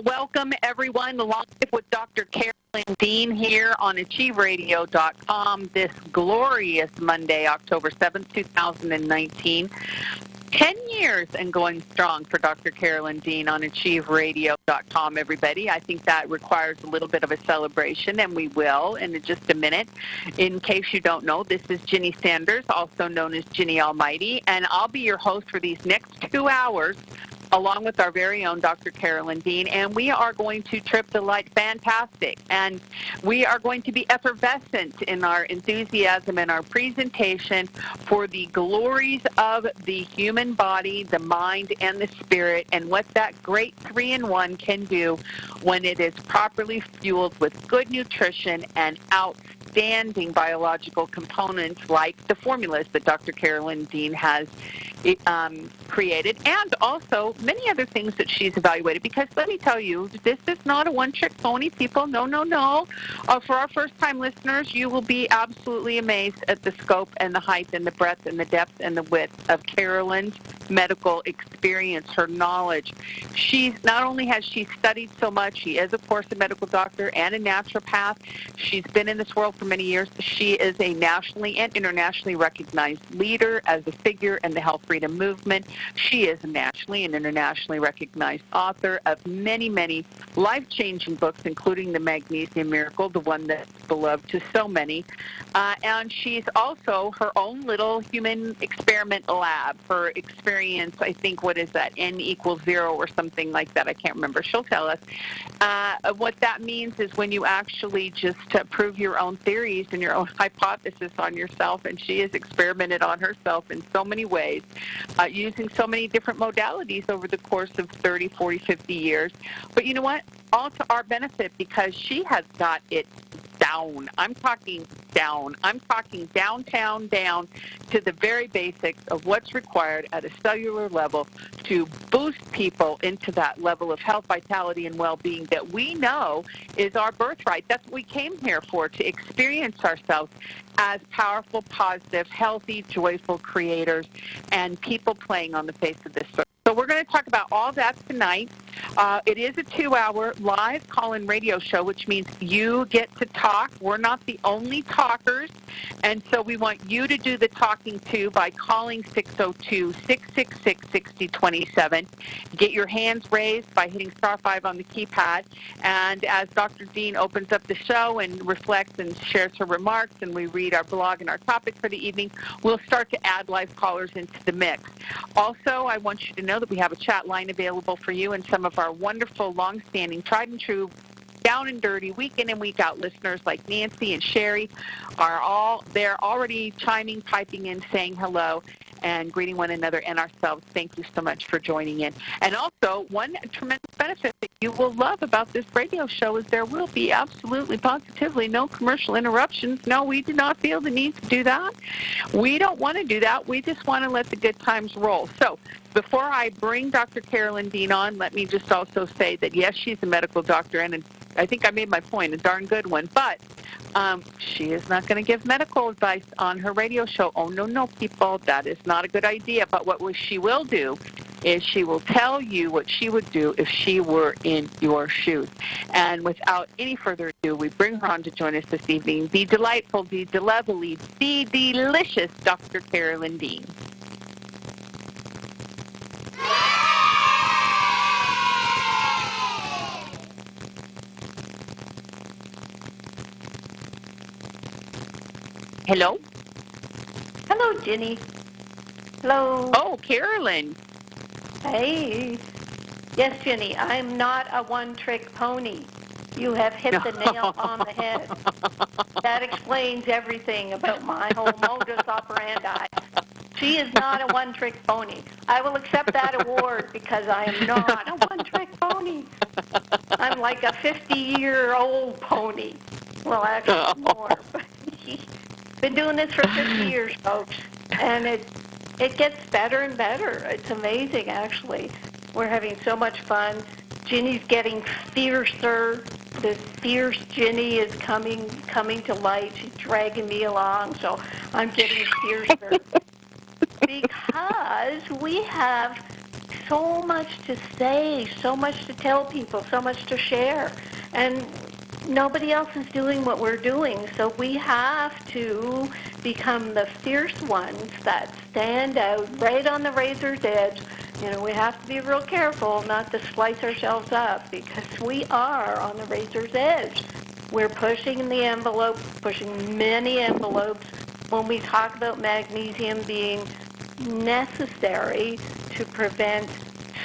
Welcome, everyone. Live with Dr. Carolyn Dean here on AchieveRadio.com this glorious Monday, October 7th, 2019. 10 years and going strong for Dr. Carolyn Dean on AchieveRadio.com, everybody. I think that requires a little bit of a celebration, and we will in just a minute. In case you don't know, this is Ginny Sanders, also known as Ginny Almighty, and I'll be your host for these next 2 hours, along with our very own Dr. Carolyn Dean, and we are going to trip the light fantastic, and we are going to be effervescent in our enthusiasm and our presentation for the glories of the human body, the mind, and the spirit, and what that great 3-in-1 can do when it is properly fueled with good nutrition and outstanding biological components like the formulas that Dr. Carolyn Dean has created, and also many other things that she's evaluated, because let me tell you, this is not a one-trick pony, people. No, no, no. For our first-time listeners, you will be absolutely amazed at the scope and the height and the breadth and the depth and the width of Carolyn's medical experience, her knowledge. Not only has she studied so much, she is, of course, a medical doctor and a naturopath. She's been in this world for many years. She is a nationally and internationally recognized leader as a figure in the health freedom movement. She is a nationally and internationally recognized author of many, many life-changing books, including The Magnesium Miracle, the one that's beloved to so many. And she's also her own little human experiment lab. Her experience, I think, what is that, N=0 or something like that. I can't remember. She'll tell us. What that means is when you actually just prove your own theories and your own hypothesis on yourself, and she has experimented on herself in so many ways, using so many different modalities over the course of 30, 40, 50 years. But you know what? All to our benefit, because she has got it down. I'm talking down. I'm talking downtown, down to the very basics of what's required at a cellular level to boost people into that level of health, vitality, and well-being that we know is our birthright. That's what we came here for, to experience ourselves as powerful, positive, healthy, joyful creators and people playing on the face of this earth. So we're going to talk about all that tonight. It is a 2-hour live call-in radio show, which means you get to talk. We're not the only talkers, and so we want you to do the talking too by calling 602-666-6027. Get your hands raised by hitting *5 on the keypad, and as Dr. Dean opens up the show and reflects and shares her remarks, and we read our blog and our topic for the evening, we'll start to add live callers into the mix. Also, I want you to know that we have a chat line available for you, and some of our wonderful, long-standing, tried-and-true, down and dirty, week in and week out listeners like Nancy and Sherry they're already chiming, piping in, saying hello, and greeting one another and ourselves. Thank you so much for joining in. And also, one tremendous benefit that you will love about this radio show is there will be absolutely, positively no commercial interruptions. No, we do not feel the need to do that. We don't want to do that. We just want to let the good times roll. So before I bring Dr. Carolyn Dean on, let me just also say that, yes, she's a medical doctor, and I think I made my point, a darn good one, but she is not going to give medical advice on her radio show. Oh, no, no, people, that is not a good idea. But what she will do is she will tell you what she would do if she were in your shoes. And without any further ado, we bring her on to join us this evening, the delightful, the lovely, the delicious Dr. Carolyn Dean. Hello? Hello, Ginny. Hello. Oh, Carolyn. Hey. Yes, Ginny, I'm not a one-trick pony. You have hit the nail on the head. That explains everything about my whole modus operandi. She is not a one-trick pony. I will accept that award because I am not a one-trick pony. I'm like a 50-year-old pony. Well, actually more. Been doing this for 50 years, folks, and it gets better and better. It's amazing, actually. We're having so much fun. Ginny's getting fiercer. This fierce Ginny is coming to light. She's dragging me along, so I'm getting fiercer. Because we have so much to say, so much to tell people, so much to share. And nobody else is doing what we're doing, so we have to become the fierce ones that stand out right on the razor's edge. We have to be real careful not to slice ourselves up, because we are on the razor's edge. We're pushing the envelope, pushing many envelopes when we talk about magnesium being necessary to prevent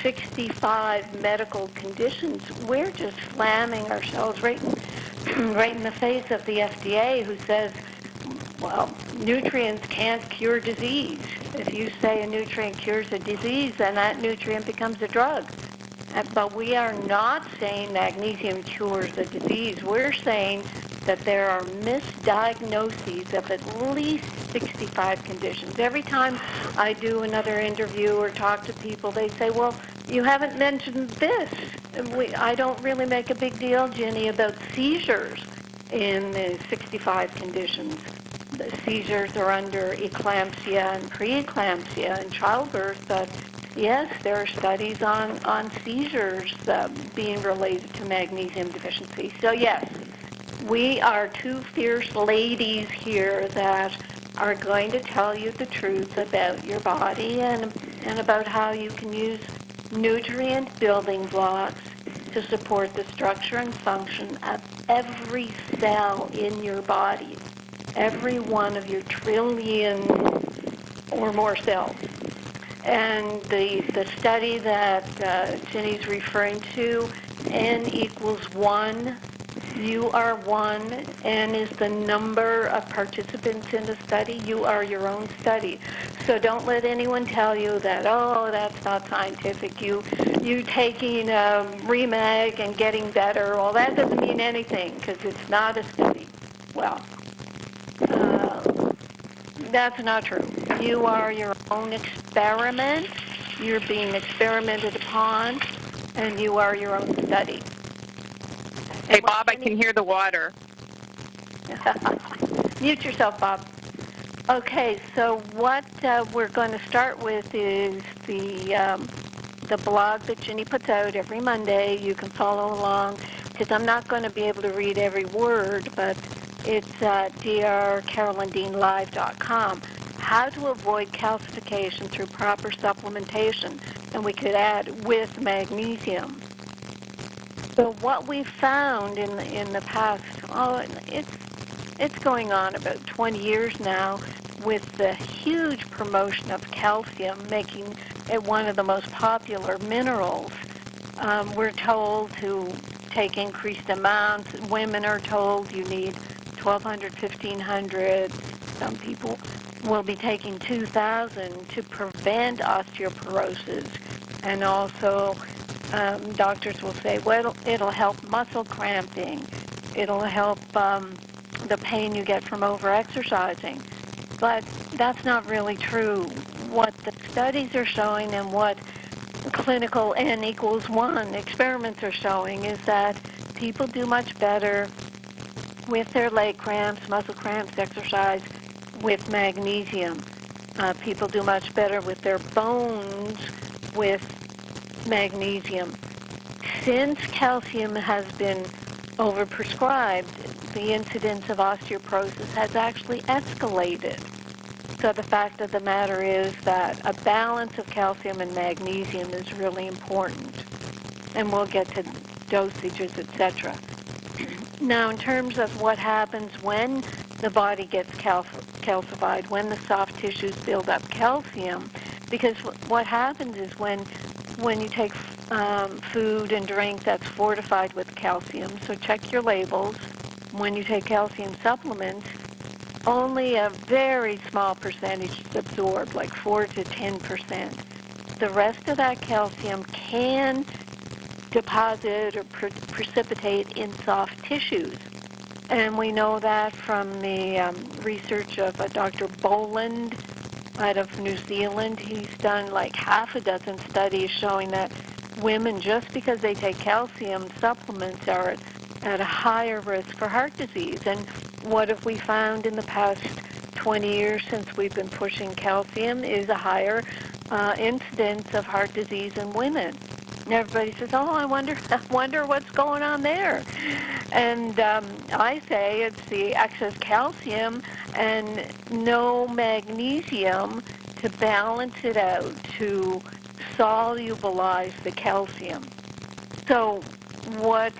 65 medical conditions. We're just slamming ourselves right in the face of the FDA, who says, well, nutrients can't cure disease. If you say a nutrient cures a disease, then that nutrient becomes a drug. But we are not saying magnesium cures a disease. We're saying that there are misdiagnoses of at least 65 conditions. Every time I do another interview or talk to people, they say, well, you haven't mentioned this. I don't really make a big deal, Jenny, about seizures in the 65 conditions. The seizures are under eclampsia and preeclampsia and childbirth, but yes, there are studies on seizures being related to magnesium deficiency. So yes, we are two fierce ladies here that are going to tell you the truth about your body and about how you can use nutrient building blocks to support the structure and function of every cell in your body, every one of your trillion or more cells. And the study that Jenny's referring to, N equals 1, you are 1, N is the number of participants in the study. You are your own study. So don't let anyone tell you that, oh, that's not scientific. You taking Remag and getting better, well, that doesn't mean anything because it's not a study. Well, that's not true. You are your own experiment. You're being experimented upon, and you are your own study. Hey, Bob, I can hear the water. Mute yourself, Bob. Okay, so what we're going to start with is the blog that Jenny puts out every Monday. You can follow along, because I'm not going to be able to read every word, but it's drcarolyndeanlive.com. How to avoid calcification through proper supplementation, and we could add with magnesium. So what we found in the past, it's going on about 20 years now, with the huge promotion of calcium, making it one of the most popular minerals. We're told to take increased amounts. Women are told you need 1,200, 1,500. Some people will be taking 2,000 to prevent osteoporosis. And also, doctors will say, well, it'll help muscle cramping. It'll help the pain you get from over-exercising. But that's not really true. What the studies are showing and what clinical N equals 1 experiments are showing is that people do much better with their leg cramps, muscle cramps, exercise with magnesium. People do much better with their bones with magnesium. Since calcium has been overprescribed, the incidence of osteoporosis has actually escalated. So the fact of the matter is that a balance of calcium and magnesium is really important. And we'll get to dosages, etc. Now, in terms of what happens when the body gets calcified, when the soft tissues build up calcium, because what happens is when you take food and drink that's fortified with calcium, so check your labels. When you take calcium supplements, only a very small percentage is absorbed, like 4 to 10%. The rest of that calcium can deposit or precipitate in soft tissues. And we know that from the research of Dr. Boland out of New Zealand. He's done like half a dozen studies showing that women, just because they take calcium supplements, are at a higher risk for heart disease. And what have we found in the past 20 years since we've been pushing calcium is a higher incidence of heart disease in women. And everybody says, "Oh, I wonder what's going on there." And I say it's the excess calcium and no magnesium to balance it out, to solubilize the calcium. So what's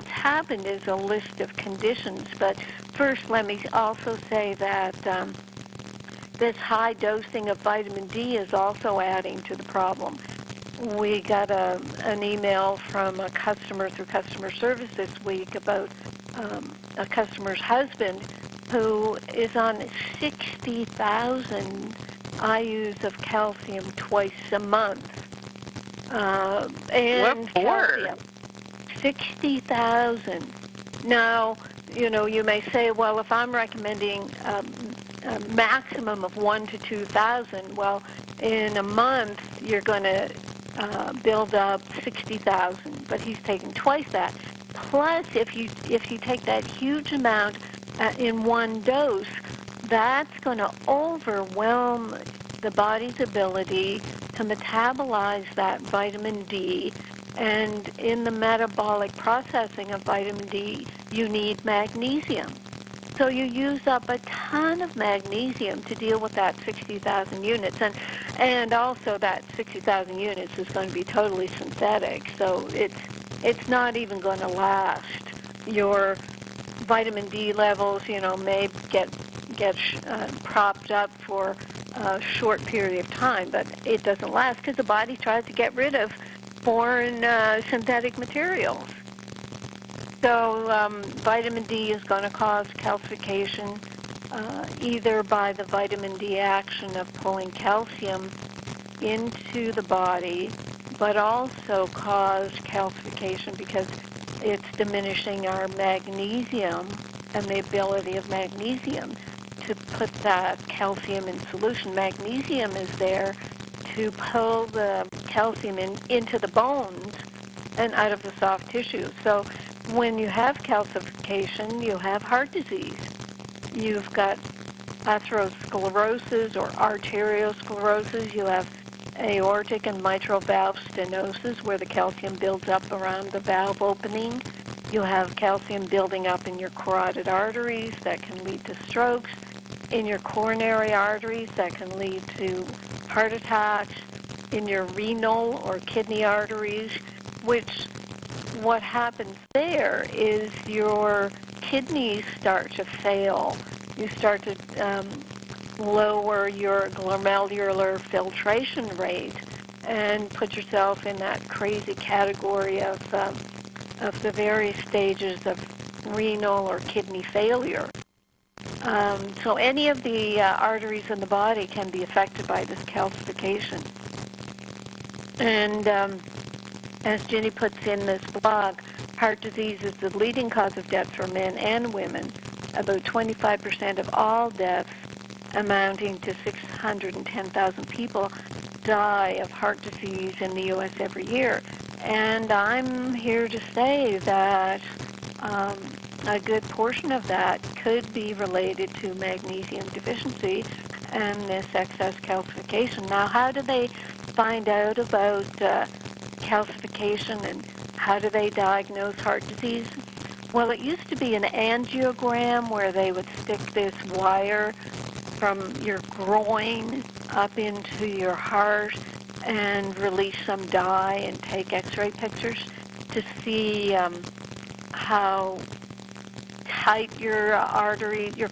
happened is a list of conditions. But first, let me also say that this high dosing of vitamin D is also adding to the problem. We got an email from a customer through customer service this week about a customer's husband who is on 60,000 IUs of calcium twice a month. And calcium. 60,000. Now, you may say, well, if I'm recommending a maximum of 1,000 to 2,000, well, in a month you're going to build up 60,000, but he's taking twice that. Plus, if you take that huge amount in one dose, that's going to overwhelm the body's ability to metabolize that vitamin D. And in the metabolic processing of vitamin D, you need magnesium. So you use up a ton of magnesium to deal with that 60,000 units. And also that 60,000 units is going to be totally synthetic. So it's not even going to last. Your vitamin D levels, may get propped up for a short period of time, but it doesn't last because the body tries to get rid of foreign synthetic materials. So vitamin D is going to cause calcification either by the vitamin D action of pulling calcium into the body, but also cause calcification because it's diminishing our magnesium and the ability of magnesium to put that calcium in solution. Magnesium is there to pull the calcium into the bones and out of the soft tissue. So when you have calcification, you have heart disease. You've got atherosclerosis or arteriosclerosis. You have aortic and mitral valve stenosis, where the calcium builds up around the valve opening. You have calcium building up in your carotid arteries that can lead to strokes, in your coronary arteries that can lead to heart attacks, in your renal or kidney arteries, which what happens there is your kidneys start to fail. You start to lower your glomerular filtration rate and put yourself in that crazy category of the various stages of renal or kidney failure. So any of the arteries in the body can be affected by this calcification. And as Ginny puts in this blog, heart disease is the leading cause of death for men and women. About 25% of all deaths, amounting to 610,000 people, die of heart disease in the U.S. every year. And I'm here to say that a good portion of that could be related to magnesium deficiency and this excess calcification. Now, how do they find out about calcification and how do they diagnose heart disease? Well, it used to be an angiogram where they would stick this wire from your groin up into your heart and release some dye and take x-ray pictures to see how tight your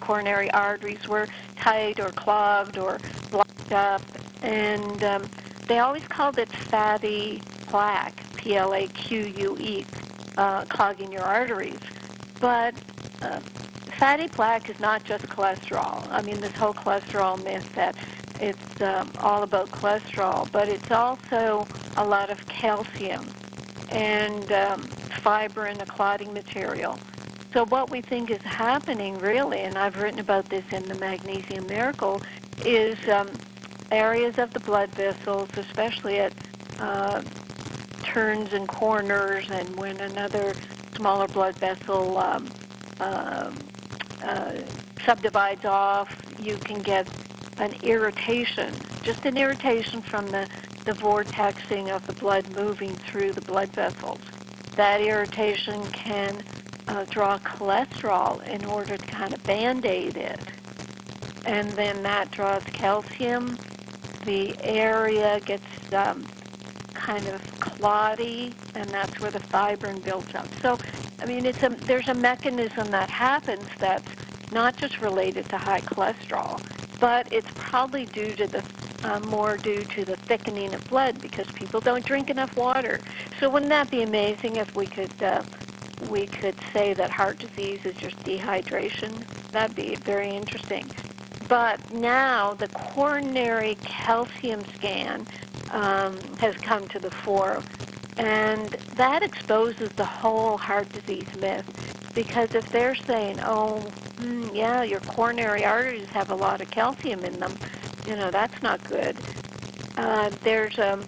coronary arteries were, tight or clogged or blocked up. And they always called it fatty plaque, P-L-A-Q-U-E, clogging your arteries. But fatty plaque is not just cholesterol. I mean, this whole cholesterol myth that it's all about cholesterol, but it's also a lot of calcium and fiber in the clotting material. So what we think is happening really, and I've written about this in the Magnesium Miracle, is areas of the blood vessels, especially at turns and corners, and when another smaller blood vessel subdivides off, you can get an irritation, just an irritation from the vortexing of the blood moving through the blood vessels. That irritation can draw cholesterol in order to kind of Band-Aid it. And then that draws calcium. The area gets kind of clotty, and that's where the fibrin builds up. So, I mean, there's a mechanism that happens that's not just related to high cholesterol, but it's probably due to more due to the thickening of blood because people don't drink enough water. So wouldn't that be amazing if we could say that heart disease is just dehydration? That'd be very interesting. But now the coronary calcium scan has come to the fore, and that exposes the whole heart disease myth. Because if they're saying, yeah, your coronary arteries have a lot of calcium in them, that's not good. There's a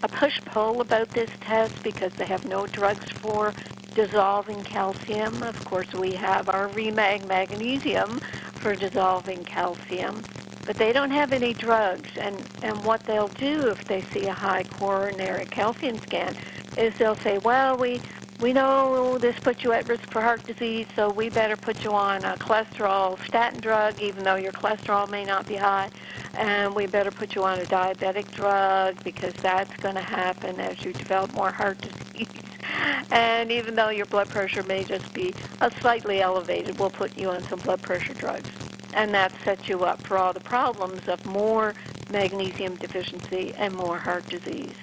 push-pull about this test because they have no drugs for dissolving calcium. Of course, we have our Remag magnesium for dissolving calcium, but they don't have any drugs. And what they'll do if they see a high coronary calcium scan is they'll say, well, we know this puts you at risk for heart disease, so we better put you on a cholesterol statin drug, even though your cholesterol may not be high, and we better put you on a diabetic drug because that's going to happen as you develop more heart disease. And even though your blood pressure may just be slightly elevated, we'll put you on some blood pressure drugs. And that sets you up for all the problems of more magnesium deficiency and more heart disease.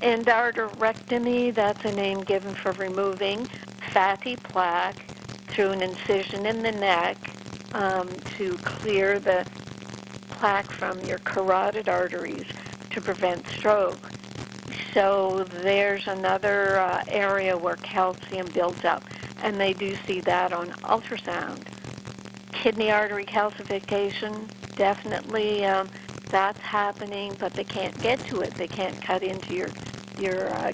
Endarterectomy, that's a name given for removing fatty plaque through an incision in the neck to clear the plaque from your carotid arteries to prevent stroke. So there's another area where calcium builds up, and they do see that on ultrasound. Kidney artery calcification, definitely that's happening, but they can't get to it. They can't cut into your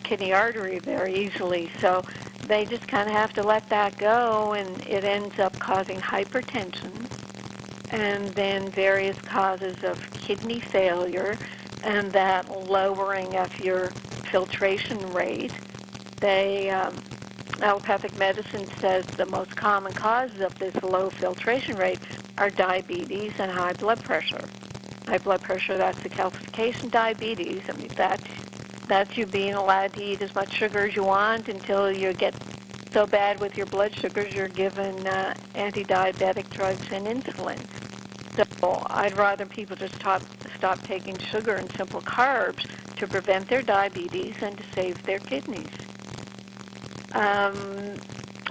kidney artery very easily. So they just kind of have to let that go, and it ends up causing hypertension and then various causes of kidney failure and that lowering of your filtration rate. Allopathic medicine says the most common causes of this low filtration rate are diabetes and high blood pressure. High blood pressure, that's the calcification. Diabetes, I mean, that's you being allowed to eat as much sugar as you want until you get so bad with your blood sugars you're given anti-diabetic drugs and insulin. So I'd rather people just stop taking sugar and simple carbs to prevent their diabetes and to save their kidneys.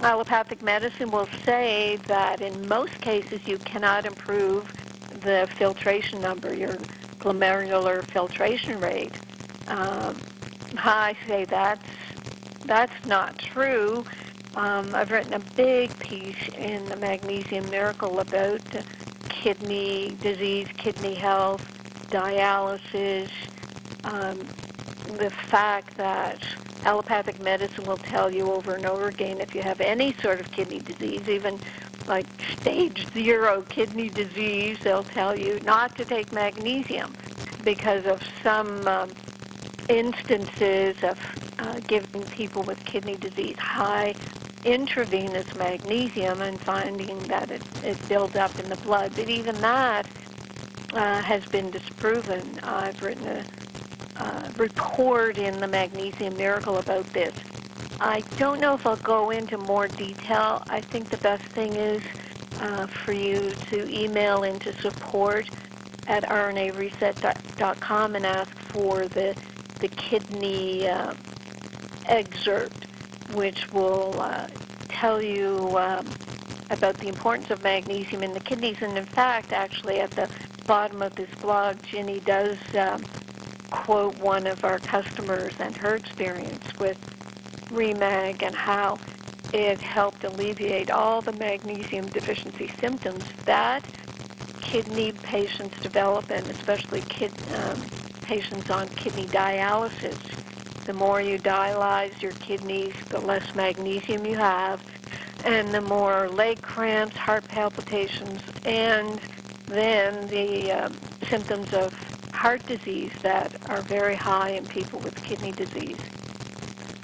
Allopathic medicine will say that in most cases you cannot improve the filtration number, your glomerular filtration rate. I say that's not true. I've written a big piece in the Magnesium Miracle about kidney disease, kidney health, dialysis, the fact that allopathic medicine will tell you over and over again if you have any sort of kidney disease, even like stage 0 kidney disease, they'll tell you not to take magnesium because of some instances of giving people with kidney disease high intravenous magnesium and finding that it builds up in the blood. But even that has been disproven. I've written a report in the Magnesium Miracle about this. I don't know if I'll go into more detail. I think the best thing is for you to email into support@rnareset.com and ask for the kidney excerpt, which will tell you about the importance of magnesium in the kidneys. And in fact, actually, at the bottom of this blog, Ginny does quote one of our customers and her experience with Remag and how it helped alleviate all the magnesium deficiency symptoms that kidney patients develop, and especially patients on kidney dialysis. The more you dialyze your kidneys, the less magnesium you have, and the more leg cramps, heart palpitations, and then the symptoms of heart disease that are very high in people with kidney disease.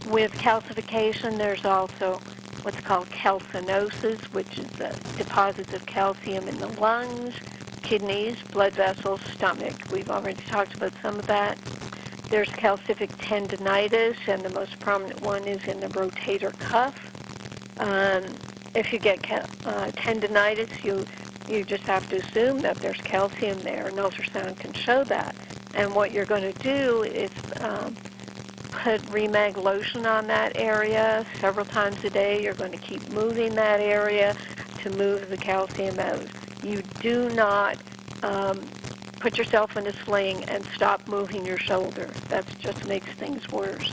With calcification, there's also what's called calcinosis, which is the deposits of calcium in the lungs, kidneys, blood vessels, stomach. We've already talked about some of that. There's calcific tendinitis, and the most prominent one is in the rotator cuff. If you get tendinitis, you just have to assume that there's calcium there, and ultrasound can show that. And what you're going to do is put Remag lotion on that area several times a day. You're going to keep moving that area to move the calcium out. You do not put yourself in a sling and stop moving your shoulder. That just makes things worse.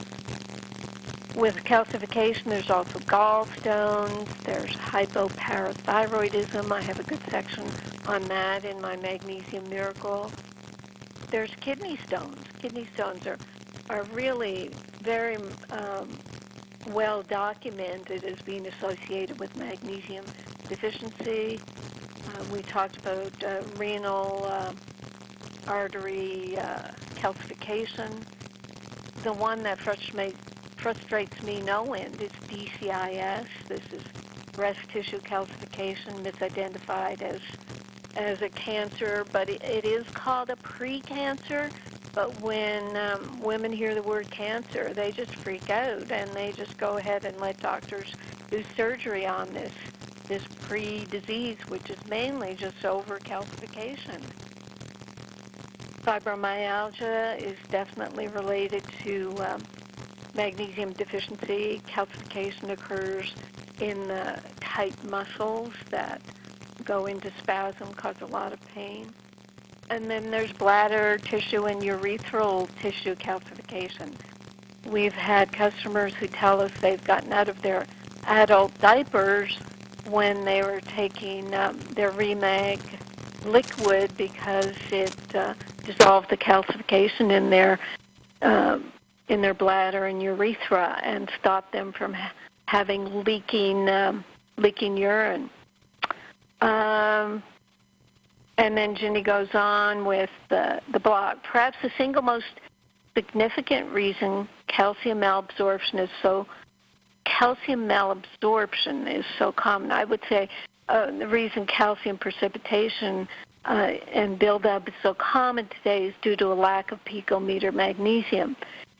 With calcification, there's also gallstones, there's hypoparathyroidism. I have a good section on that in my Magnesium Miracle. There's kidney stones. Kidney stones are really very well documented as being associated with magnesium deficiency. We talked about renal artery calcification. The one that frustrates me no end is DCIS. This is breast tissue calcification, misidentified as a cancer, but it is called a precancer. But when women hear the word cancer, they just freak out, and they just go ahead and let doctors do surgery on this pre-disease, which is mainly just over-calcification. Fibromyalgia is definitely related to magnesium deficiency. Calcification occurs in the tight muscles that go into spasm, cause a lot of pain. And then there's bladder tissue and urethral tissue calcification. We've had customers who tell us they've gotten out of their adult diapers when they were taking their Remag liquid because it dissolved the calcification in their bladder and urethra and stopped them from having leaking urine. And then Ginny goes on with the block. Perhaps the single most significant reason calcium malabsorption is so common, I would say the reason calcium precipitation and buildup is so common today is due to a lack of picometer magnesium.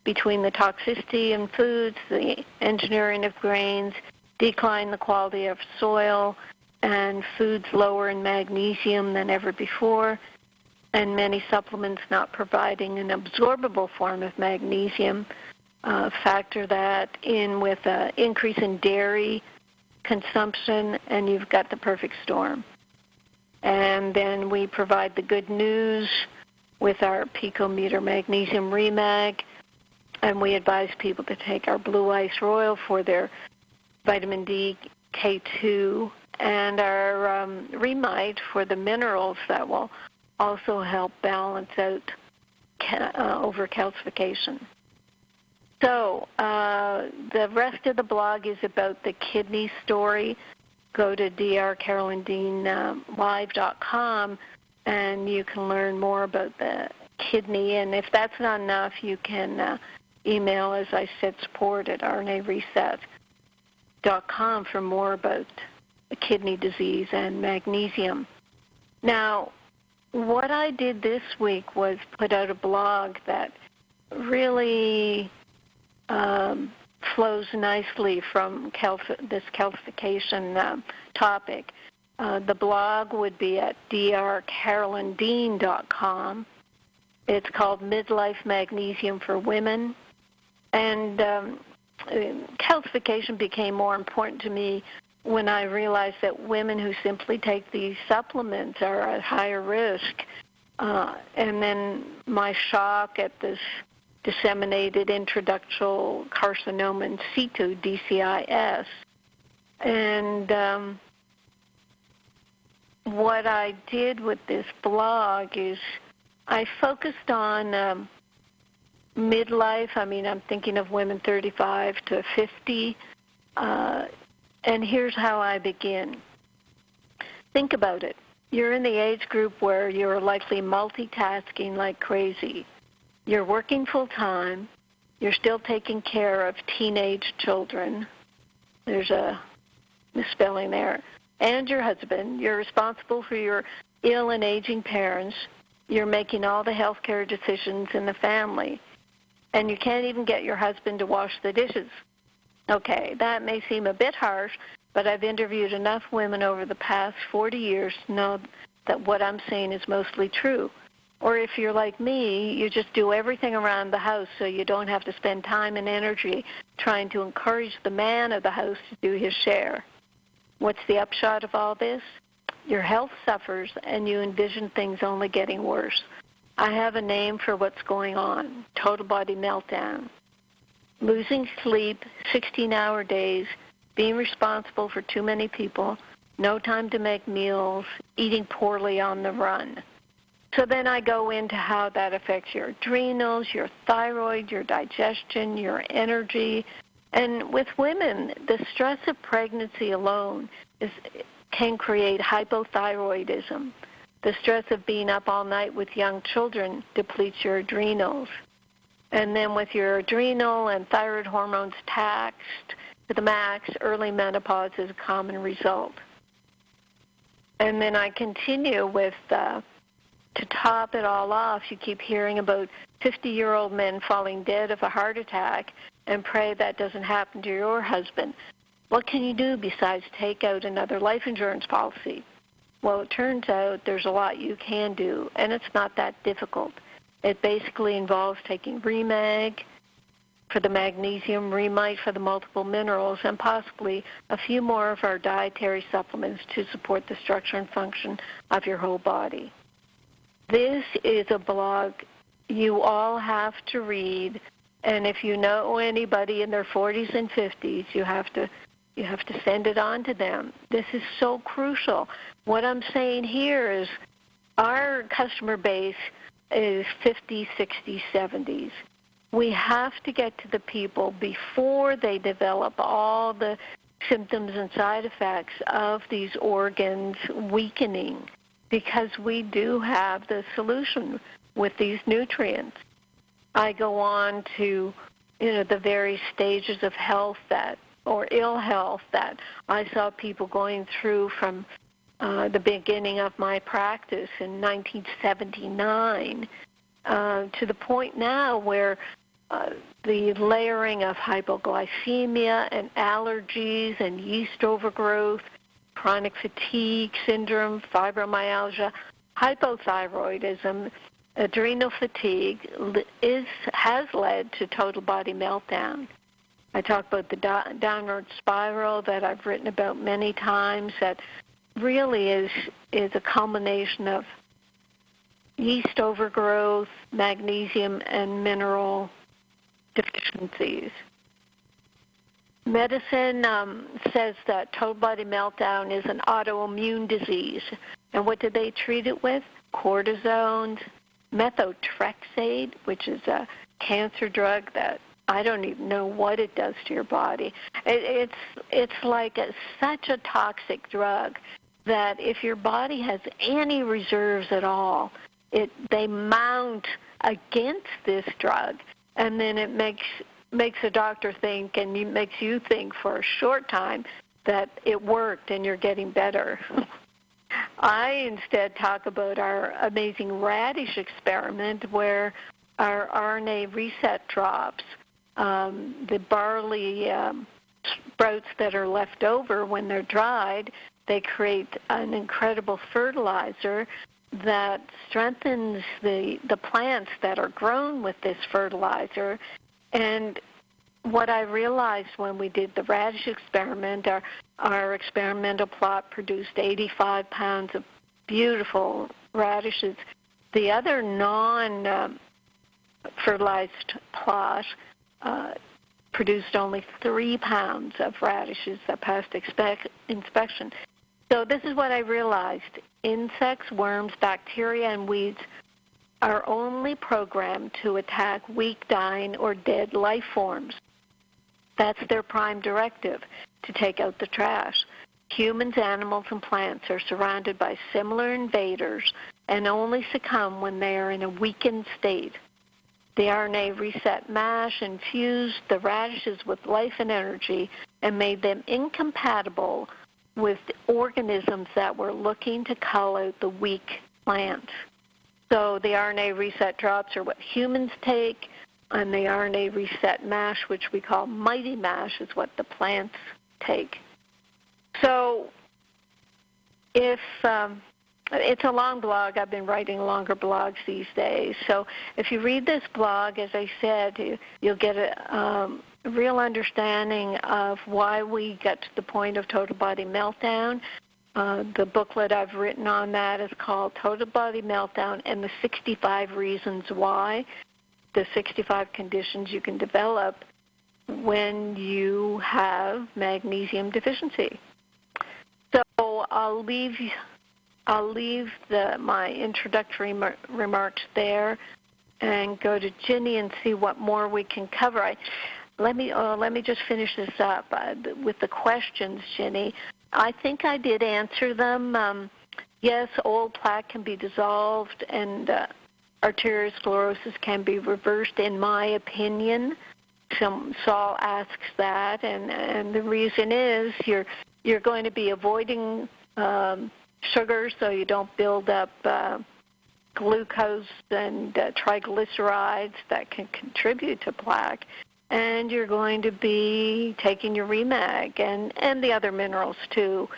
Between the toxicity in foods, the engineering of grains, decline in the quality of soil, and foods lower in magnesium than ever before, and many supplements not providing an absorbable form of magnesium, factor that in with an increase in dairy consumption, and you've got the perfect storm. And then we provide the good news with our picometer magnesium Remag, and we advise people to take our Blue Ice Royal for their vitamin D, K2, and our Remite for the minerals that will also help balance out over-calcification. So the rest of the blog is about the kidney story. Go to drcarolyndeanlive.com, and you can learn more about the kidney. And if that's not enough, you can email, as I said, support@rnareset.com for more about kidney disease and magnesium. Now, what I did this week was put out a blog that really flows nicely from this calcification topic. The blog would be at drcarolyndean.com. It's called Midlife Magnesium for Women. And calcification became more important to me when I realized that women who simply take these supplements are at higher risk. And then my shock at this disseminated introductional carcinoma in situ, DCIS. And what I did with this blog is I focused on midlife. I mean, I'm thinking of women 35 to 50. And here's how I begin. Think about it. You're in the age group where you're likely multitasking like crazy. You're working full-time. You're still taking care of teenage children. There's a misspelling there. And your husband. You're responsible for your ill and aging parents. You're making all the health care decisions in the family. And you can't even get your husband to wash the dishes. Okay, that may seem a bit harsh, but I've interviewed enough women over the past 40 years to know that what I'm saying is mostly true. Or if you're like me, you just do everything around the house so you don't have to spend time and energy trying to encourage the man of the house to do his share. What's the upshot of all this? Your health suffers and you envision things only getting worse. I have a name for what's going on: total body meltdown. Losing sleep, 16-hour days, being responsible for too many people, no time to make meals, eating poorly on the run. So then I go into how that affects your adrenals, your thyroid, your digestion, your energy. And with women, the stress of pregnancy alone can create hypothyroidism. The stress of being up all night with young children depletes your adrenals. And then with your adrenal and thyroid hormones taxed to the max, early menopause is a common result. And then I continue with, to top it all off, you keep hearing about 50-year-old men falling dead of a heart attack and pray that doesn't happen to your husband. What can you do besides take out another life insurance policy? Well, it turns out there's a lot you can do, and it's not that difficult. It basically involves taking Remag for the magnesium, Remite for the multiple minerals, and possibly a few more of our dietary supplements to support the structure and function of your whole body. This is a blog you all have to read, and if you know anybody in their 40s and 50s, you have to send it on to them. This is so crucial. What I'm saying here is our customer base is 50s, 60s, 70s. We have to get to the people before they develop all the symptoms and side effects of these organs weakening, because we do have the solution with these nutrients. I go on to the various stages of health or ill health that I saw people going through from the beginning of my practice in 1979 to the point now where the layering of hypoglycemia and allergies and yeast overgrowth, chronic fatigue syndrome, fibromyalgia, hypothyroidism, adrenal fatigue has led to total body meltdown. I talk about the downward spiral that I've written about many times that really is a combination of yeast overgrowth, magnesium, and mineral deficiencies. Medicine says that total body meltdown is an autoimmune disease. And what do they treat it with? Cortisone, methotrexate, which is a cancer drug that I don't even know what it does to your body. It's like such a toxic drug that if your body has any reserves at all, they mount against this drug, and then it makes a doctor think, and makes you think for a short time that it worked and you're getting better. I instead talk about our amazing radish experiment where our RNA reset drops, the barley sprouts that are left over when they're dried, they create an incredible fertilizer that strengthens the plants that are grown with this fertilizer. And what I realized when we did the radish experiment, our experimental plot produced 85 pounds of beautiful radishes. The other non-fertilized plot produced only 3 pounds of radishes that passed inspection. So this is what I realized. Insects, worms, bacteria, and weeds are only programmed to attack weak, dying, or dead life forms. That's their prime directive. to take out the trash. Humans, animals, and plants are surrounded by similar invaders and only succumb when they are in a weakened state. The RNA reset MASH infused the radishes with life and energy and made them incompatible with organisms that were looking to cull out the weak plants. So the RNA reset drops are what humans take, and the RNA reset MASH, which we call mighty MASH, is what the plants take. So if it's a long blog. I've been writing longer blogs these days. So if you read this blog, as I said, you'll get a real understanding of why we got to the point of total body meltdown. The booklet I've written on that is called Total Body Meltdown and the 65 Reasons Why, the 65 conditions you can develop when you have magnesium deficiency. So I'll leave my introductory remarks there and go to Ginny and see what more we can cover. Let me just finish this up with the questions, Ginny. I think I did answer them. Yes, old plaque can be dissolved and arteriosclerosis can be reversed, in my opinion. Saul asks that, and the reason is you're going to be avoiding sugar so you don't build up glucose and triglycerides that can contribute to plaque. And you're going to be taking your REMAG and the other minerals too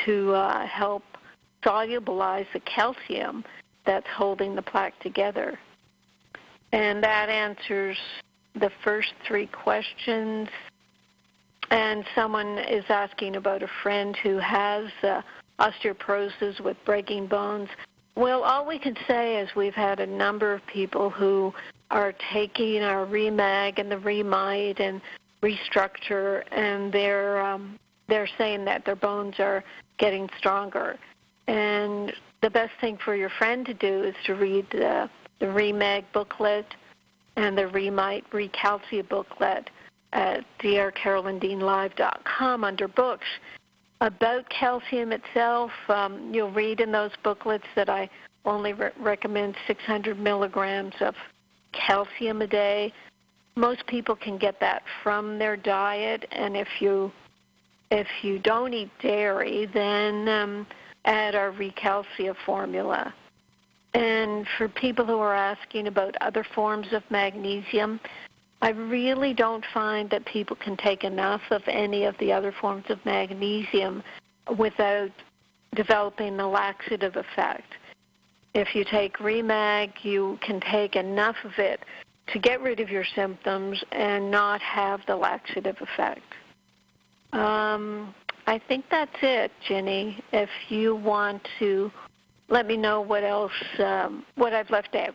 to help solubilize the calcium that's holding the plaque together. And that answers the first three questions. And someone is asking about a friend who has osteoporosis with breaking bones. Well, all we can say is we've had a number of people who are taking our REMAG and the REMITE and Restructure, and they're saying that their bones are getting stronger. And the best thing for your friend to do is to read the REMAG booklet and the REMITE Recalcia booklet at drcarolyndeanlive.com under books. About calcium itself, you'll read in those booklets that I only recommend 600 milligrams of calcium a day. Most people can get that from their diet, and if you don't eat dairy, then add our Recalcia formula. And for people who are asking about other forms of magnesium, I really don't find that people can take enough of any of the other forms of magnesium without developing the laxative effect. If you take REMAG, you can take enough of it to get rid of your symptoms and not have the laxative effect. I think that's it, Ginny. If you want to let me know what else, what I've left out.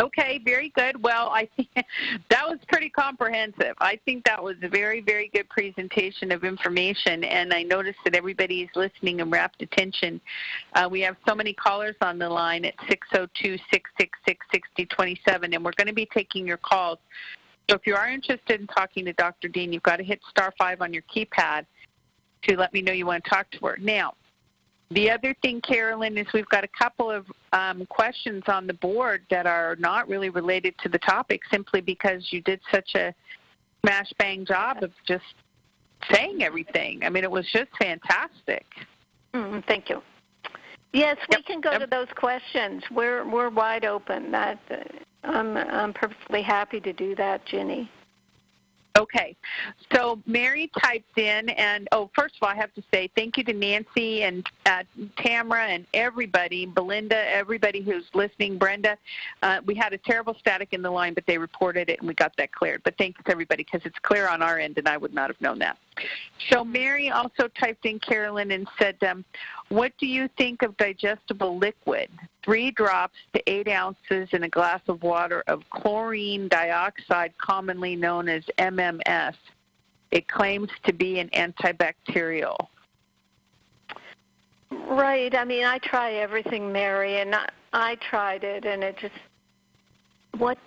Okay, very good. Well, I think that was pretty comprehensive. I think that was a very, very good presentation of information, and I noticed that everybody is listening and rapt attention. We have so many callers on the line at 602-666-6027, and we're going to be taking your calls. So if you are interested in talking to Dr. Dean, you've got to hit *5 on your keypad to let me know you want to talk to her. Now, the other thing, Carolyn, is we've got a couple of questions on the board that are not really related to the topic simply because you did such a smash-bang job of just saying everything. I mean, it was just fantastic. Thank you. Yes, we can go to those questions. We're wide open. I'm perfectly happy to do that, Ginny. Okay, so Mary typed in, and first of all, I have to say thank you to Nancy and Tamara and everybody, Belinda, everybody who's listening, Brenda. We had a terrible static in the line, but they reported it, and we got that cleared. But thank you to everybody, because it's clear on our end, and I would not have known that. So Mary also typed in, Carolyn, and said, what do you think of digestible liquid? 3 drops to 8 ounces in a glass of water of chlorine dioxide, commonly known as MMS. It claims to be an antibacterial. Right. I mean, I try everything, Mary, and I tried it, and it just, if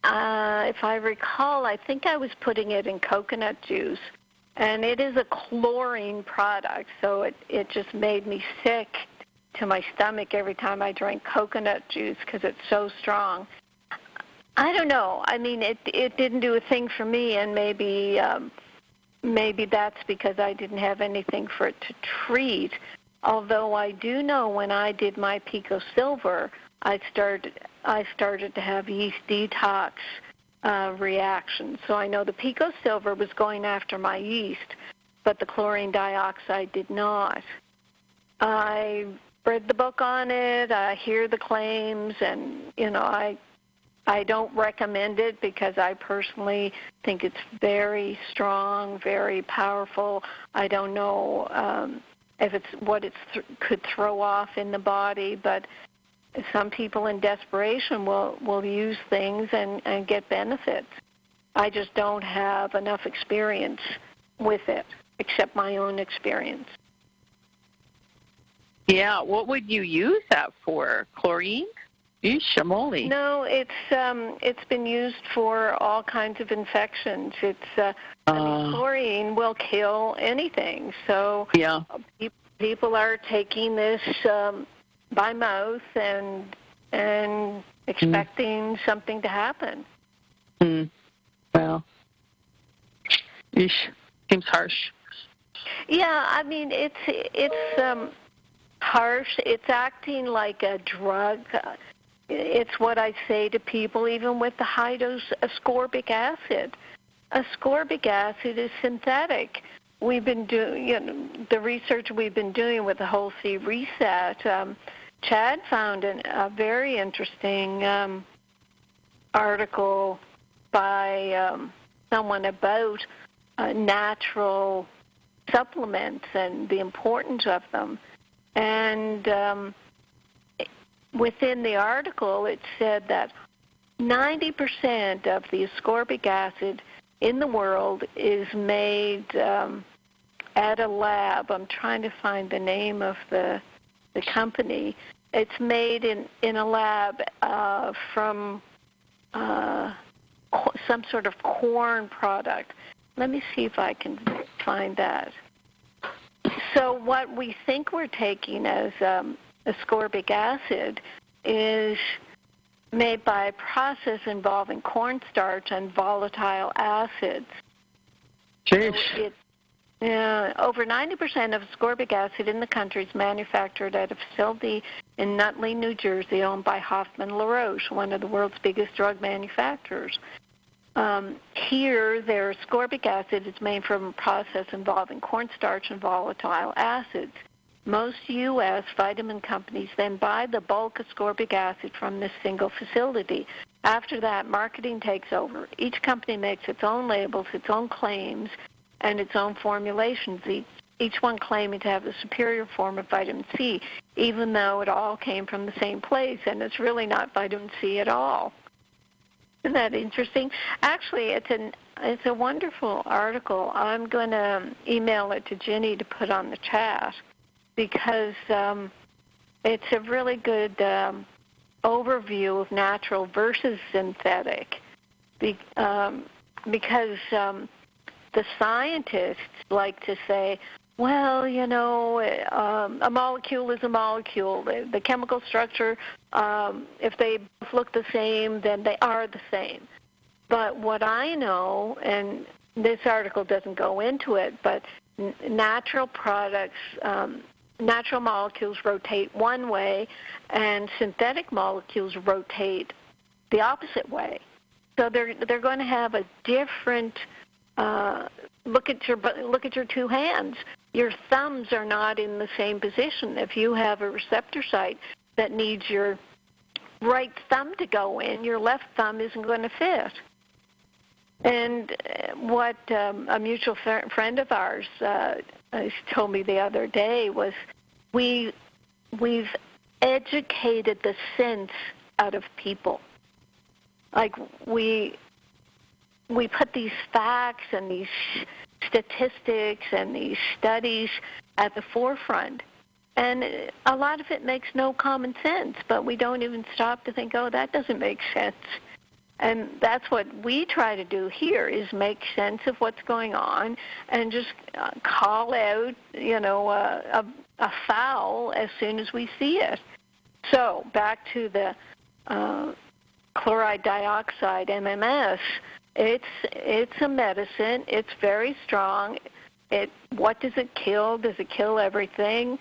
I recall, I think I was putting it in coconut juice, And it is a chlorine product, so it just made me sick to my stomach every time I drank coconut juice because it's so strong. I don't know. I mean, it didn't do a thing for me, and maybe that's because I didn't have anything for it to treat. Although I do know when I did my Pico Silver, I started to have yeast detox reactions. So I know the Pico Silver was going after my yeast, but the chlorine dioxide did not. I read the book on it. I hear the claims, and I don't recommend it because I personally think it's very strong, very powerful. I don't know if it's what it could throw off in the body, but some people in desperation will use things and get benefits. I just don't have enough experience with it, except my own experience. Yeah, what would you use that for? Chlorine? Eesh, moly. No, it's been used for all kinds of infections. Chlorine will kill anything. So yeah. People are taking this by mouth and expecting something to happen. Well, eesh, seems harsh. Yeah, I mean it's harsh. It's acting like a drug. It's what I say to people, even with the high-dose ascorbic acid. Ascorbic acid is synthetic. We've been doing, the research we've been doing with the Whole Sea Reset. Chad found a very interesting article by someone about natural supplements and the importance of them. And within the article, it said that 90% of the ascorbic acid in the world is made at a lab. I'm trying to find the name of the company. It's made in a lab from some sort of corn product. Let me see if I can find that. So what we think we're taking as ascorbic acid is made by a process involving cornstarch and volatile acids. Jeez. So over 90% of ascorbic acid in the country is manufactured at a facility in Nutley, New Jersey, owned by Hoffman LaRoche, one of the world's biggest drug manufacturers. Here, their ascorbic acid is made from a process involving cornstarch and volatile acids. Most U.S. vitamin companies then buy the bulk ascorbic acid from this single facility. After that, marketing takes over. Each company makes its own labels, its own claims, and its own formulations, each one claiming to have the superior form of vitamin C, even though it all came from the same place, and it's really not vitamin C at all. Isn't that interesting? Actually, it's a wonderful article. I'm going to email it to Ginny to put on the chat because it's a really good overview of natural versus synthetic because the scientists like to say, well, a molecule is a molecule. The chemical structure, if they both look the same, then they are the same. But what I know, and this article doesn't go into it, but natural products, natural molecules rotate one way, and synthetic molecules rotate the opposite way. So they're going to have a different look at your two hands. Your thumbs are not in the same position. If you have a receptor site that needs your right thumb to go in, your left thumb isn't going to fit. And what a mutual friend of ours told me the other day was we've educated the sense out of people. Like we put these facts and these statistics and these studies at the forefront. And a lot of it makes no common sense, but we don't even stop to think, oh, that doesn't make sense. And that's what we try to do here, is make sense of what's going on and just call out, a foul as soon as we see it. So back to the chloride dioxide, MMS. It's a medicine. It's very strong. What does it kill? Does it kill everything?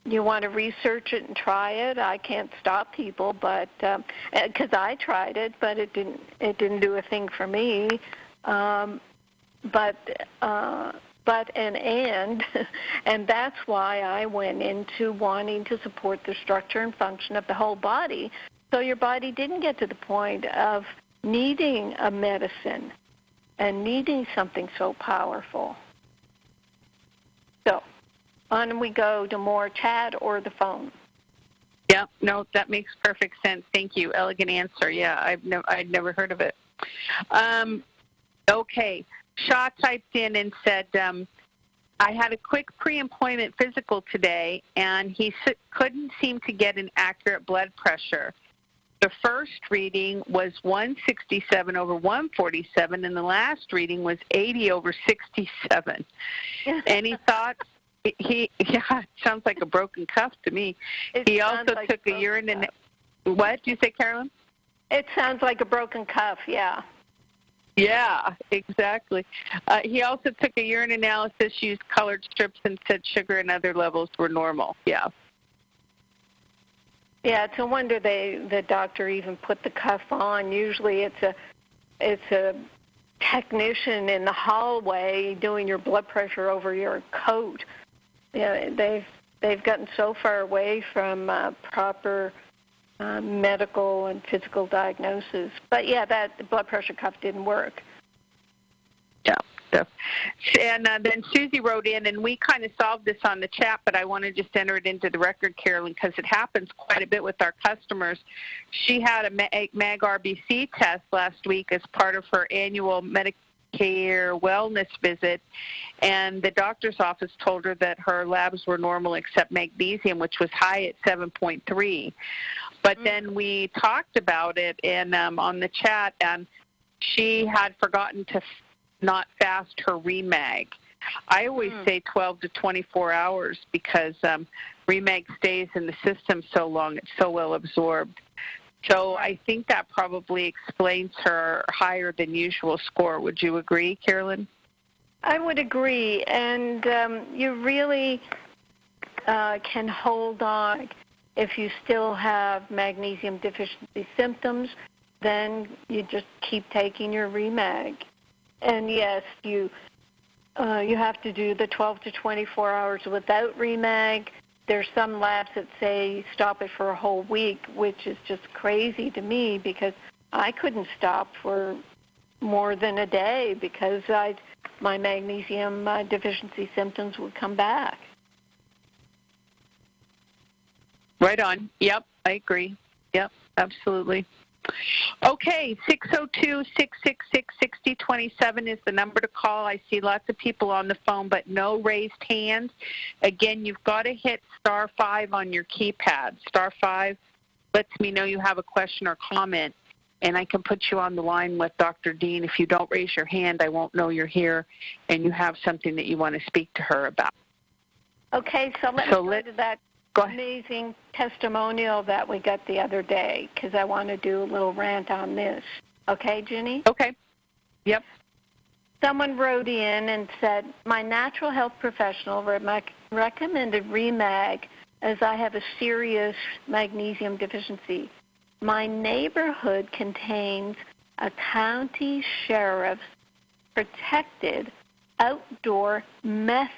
You want to research it and try it. I can't stop people, but because I tried it, but it didn't do a thing for me. And that's why I went into wanting to support the structure and function of the whole body, so your body didn't get to the point of needing a medicine and needing something so powerful. So on we go to more chat or the phone. Yeah, no, that makes perfect sense. Thank you. Elegant answer. Yeah, I'd never heard of it. Okay. Shaw typed in and said, I had a quick pre-employment physical today, and he couldn't seem to get an accurate blood pressure. The first reading was 167 over 147, and the last reading was 80 over 67. Any thoughts? It sounds like a broken cuff to me. He also took a urine. What did you say, Carolyn? It sounds like a broken cuff. Yeah. Yeah, exactly. He also took a urine analysis, used colored strips, and said sugar and other levels were normal. Yeah. Yeah, it's a wonder the doctor even put the cuff on. Usually it's a technician in the hallway doing your blood pressure over your coat. Yeah, they've gotten so far away from proper medical and physical diagnosis. But yeah, the blood pressure cuff didn't work. Yeah. And then Susie wrote in, and we kind of solved this on the chat, but I want to just enter it into the record, Carolyn, because it happens quite a bit with our customers. She had a MAG RBC test last week as part of her annual Medicare wellness visit, and the doctor's office told her that her labs were normal except magnesium, which was high at 7.3. But then we talked about it on the chat, and she had forgotten to not fast her remag. I always say 12 to 24 hours because remag stays in the system so long, it's so well absorbed. So I think that probably explains her higher than usual score. Would you agree, Carolyn? I would agree, and you really can hold on. If you still have magnesium deficiency symptoms, then you just keep taking your remag. And yes, you have to do the 12 to 24 hours without remag. There's some labs that say stop it for a whole week, which is just crazy to me because I couldn't stop for more than a day because my magnesium deficiency symptoms would come back. Right on. Yep, I agree. Yep, absolutely. Okay, 602-666-6027 is the number to call. I see lots of people on the phone, but no raised hands. Again, you've got to hit star 5 on your keypad. Star 5 lets me know you have a question or comment, and I can put you on the line with Dr. Dean. If you don't raise your hand, I won't know you're here, and you have something that you want to speak to her about. Okay, so let me go to that amazing testimonial that we got the other day because I want to do a little rant on this. Okay, Ginny? Okay. Yep. Someone wrote in and said, my natural health professional recommended remag as I have a serious magnesium deficiency. My neighborhood contains a county sheriff's protected outdoor meth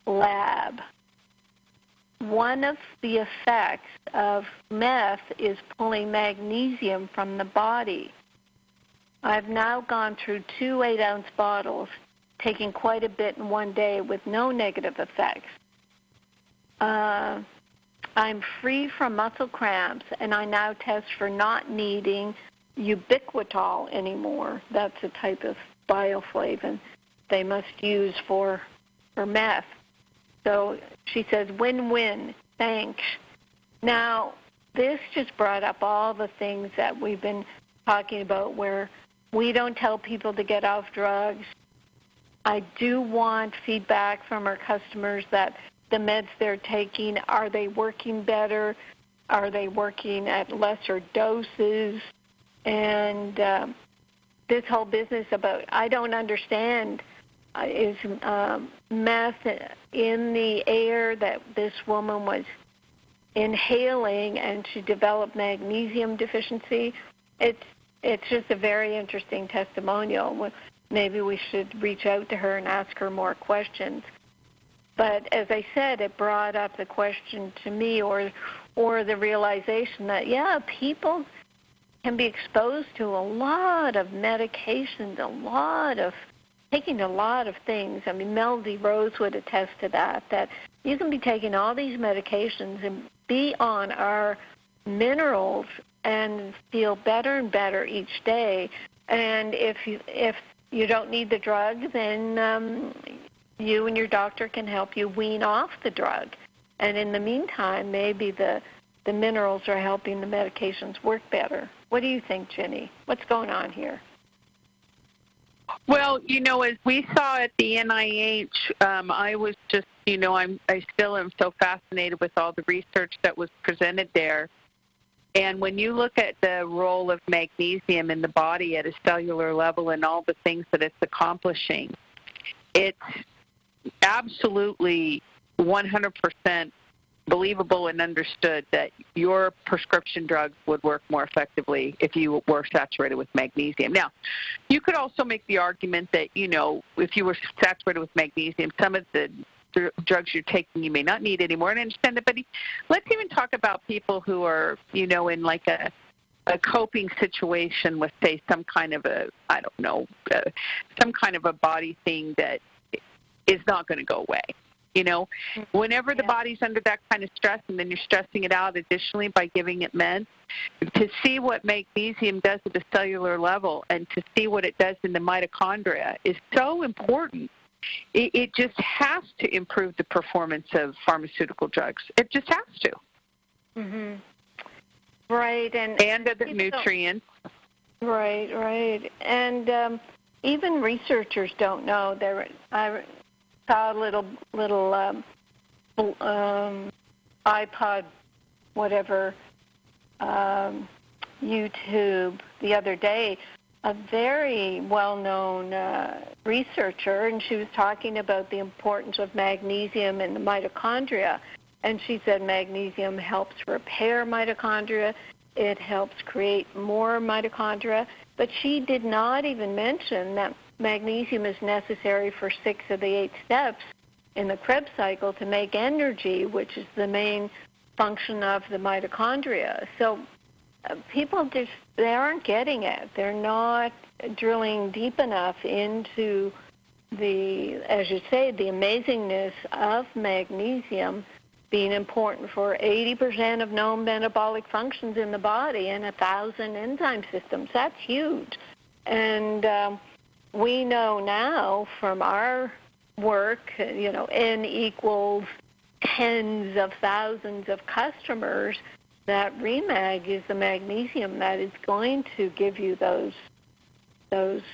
lab. One of the effects of meth is pulling magnesium from the body. I've now gone through 2 8-ounce bottles, taking quite a bit in one day with no negative effects. I'm free from muscle cramps, and I now test for not needing ubiquitol anymore. That's a type of bioflavin they must use for meth. So she says, win-win, thanks. Now, this just brought up all the things that we've been talking about, where we don't tell people to get off drugs. I do want feedback from our customers that the meds they're taking, are they working better? Are they working at lesser doses? And this whole business about, I don't understand, is meth in the air that this woman was inhaling, and she developed magnesium deficiency. It's just a very interesting testimonial. Maybe we should reach out to her and ask her more questions. But as I said, it brought up the question to me, or the realization that, yeah, people can be exposed to a lot of medications, taking a lot of things. I mean, Melody Rose would attest to that you can be taking all these medications and be on our minerals and feel better and better each day. And if you don't need the drug, then you and your doctor can help you wean off the drug. And in the meantime, maybe the minerals are helping the medications work better. What do you think, Ginny? What's going on here? Well, as we saw at the NIH, I was just, I still am so fascinated with all the research that was presented there. And when you look at the role of magnesium in the body at a cellular level and all the things that it's accomplishing, it's absolutely 100% believable and understood that your prescription drugs would work more effectively if you were saturated with magnesium. Now, you could also make the argument that, if you were saturated with magnesium, some of the drugs you're taking you may not need anymore, and I understand that. But let's even talk about people who are, in like a coping situation with, say, some kind of some kind of a body thing that is not going to go away. Whenever the body's under that kind of stress, and then you're stressing it out additionally by giving it meds, to see what magnesium does at the cellular level and to see what it does in the mitochondria is so important. It just has to improve the performance of pharmaceutical drugs. It just has to. Mm-hmm. Right. And other nutrients. Right. And even researchers don't know. I saw a little iPod, whatever, YouTube the other day, a very well-known researcher, and she was talking about the importance of magnesium in the mitochondria. And she said magnesium helps repair mitochondria. It helps create more mitochondria. But she did not even mention that magnesium is necessary for 6 of the 8 steps in the Krebs cycle to make energy, which is the main function of the mitochondria. So people they aren't getting it. They're not drilling deep enough into as you say, the amazingness of magnesium being important for 80% of known metabolic functions in the body and 1,000 enzyme systems. That's huge. And we know now from our work, N equals tens of thousands of customers, that REMAG is the magnesium that is going to give you those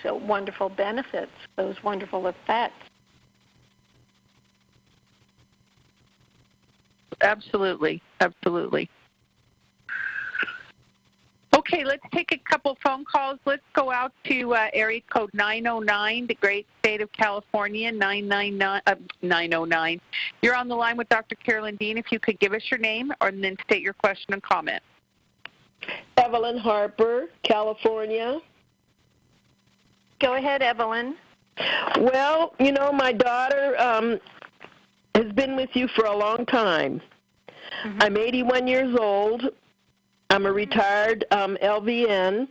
wonderful benefits, those wonderful effects. Absolutely. Okay, let's take a couple phone calls. Let's go out to area code 909, the great state of California, 909. You're on the line with Dr. Carolyn Dean. If you could give us your name and then state your question and comment. Evelyn Harper, California. Go ahead, Evelyn. Well, my daughter has been with you for a long time. Mm-hmm. I'm 81 years old. I'm a retired LVN,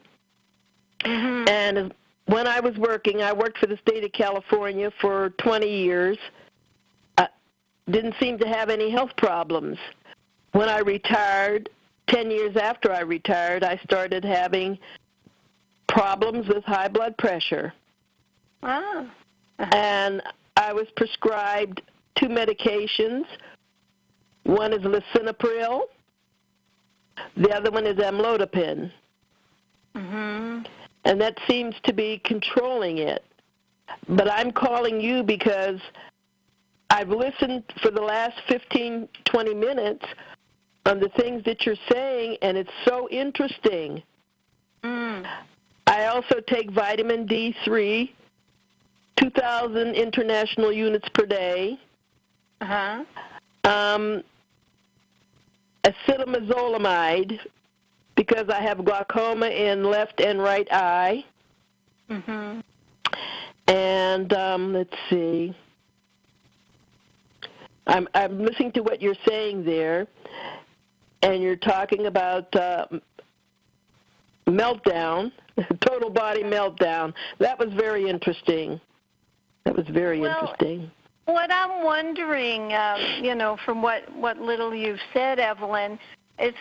mm-hmm. and when I was working, I worked for the state of California for 20 years. Didn't seem to have any health problems. When I retired, 10 years after I retired, I started having problems with high blood pressure. Ah. And I was prescribed 2 medications. One is lisinopril. The other one is amlodipine. Mm-hmm. And that seems to be controlling it. But I'm calling you because I've listened for the last 15, 20 minutes on the things that you're saying, and it's so interesting. Mm. I also take vitamin D3, 2,000 international units per day. Uh-huh. Acetaminophen because I have glaucoma in left and right eye. Mm-hmm. And let's see. I'm listening to what you're saying there, and you're talking about meltdown, total body meltdown. That was very interesting. Interesting. What I'm wondering, from what little you've said, Evelyn, it's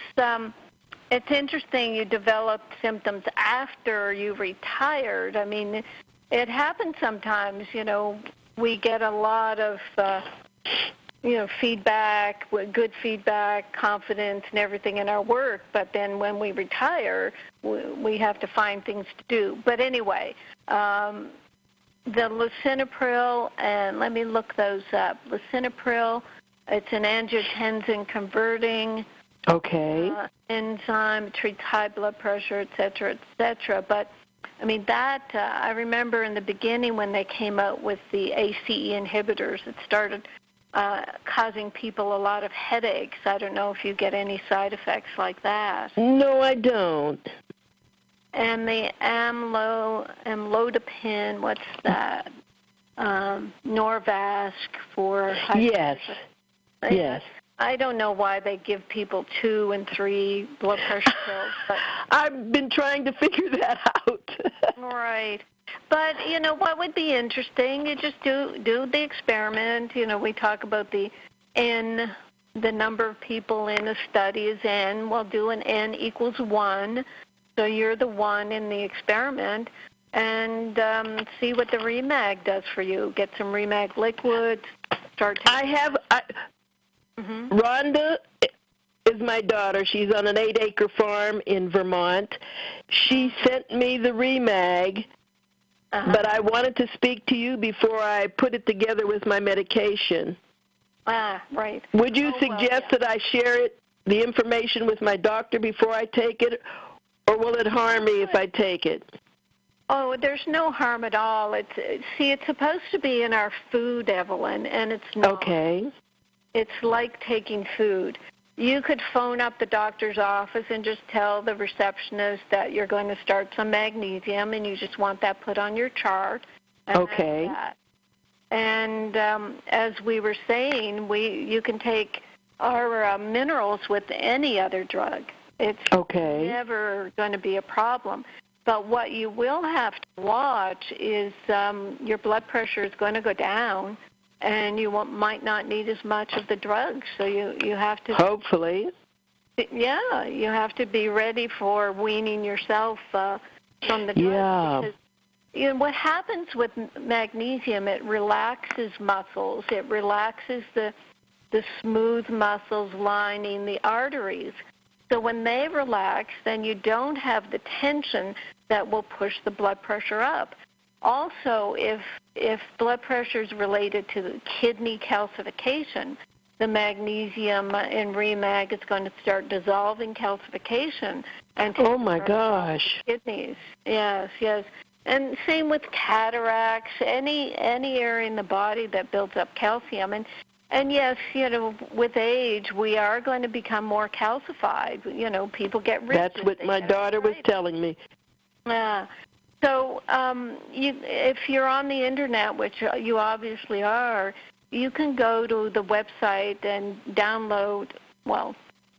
interesting you developed symptoms after you retired. I mean, it happens sometimes. We get a lot of feedback, good feedback, confidence, and everything in our work. But then when we retire, we have to find things to do. But anyway. The lisinopril, and let me look those up. Lisinopril, it's an angiotensin converting enzyme, treats high blood pressure, et cetera, et cetera. But, I mean, that, I remember in the beginning when they came out with the ACE inhibitors, it started causing people a lot of headaches. I don't know if you get any side effects like that. No, I don't. And the amlodipine, what's that? Norvasc for Yes. Yes. I don't know why they give people 2 and 3 blood pressure pills. But I've been trying to figure that out. Right. But, what would be interesting, you just do the experiment. We talk about the N, the number of people in a study is N. We'll do an N equals 1. So you're the 1 in the experiment, and see what the Remag does for you. Get some Remag liquid. Rhonda is my daughter. She's on an 8-acre farm in Vermont. She sent me the Remag, but I wanted to speak to you before I put it together with my medication. Ah, right. Would you suggest that I share the information with my doctor before I take it? Or will it harm me if I take it? Oh, there's no harm at all. It's supposed to be in our food, Evelyn, and it's not. Okay. It's like taking food. You could phone up the doctor's office and just tell the receptionist that you're going to start some magnesium and you just want that put on your chart. Okay. And as we were saying, you can take our minerals with any other drug. It's never going to be a problem. But what you will have to watch is your blood pressure is going to go down, and you might not need as much of the drugs. So you have to... Hopefully. Yeah, you have to be ready for weaning yourself from the drugs. Yeah. Because, what happens with magnesium, it relaxes muscles. It relaxes the smooth muscles lining the arteries. So when they relax, then you don't have the tension that will push the blood pressure up. Also, if blood pressure is related to the kidney calcification, the magnesium in Remag is going to start dissolving calcification. And oh, my gosh. Kidneys, yes. And same with cataracts, any area in the body that builds up calcium. And yes, with age, we are going to become more calcified. People get rigid. That's what my daughter was telling me. So if you're on the Internet, which you obviously are, you can go to the website and download,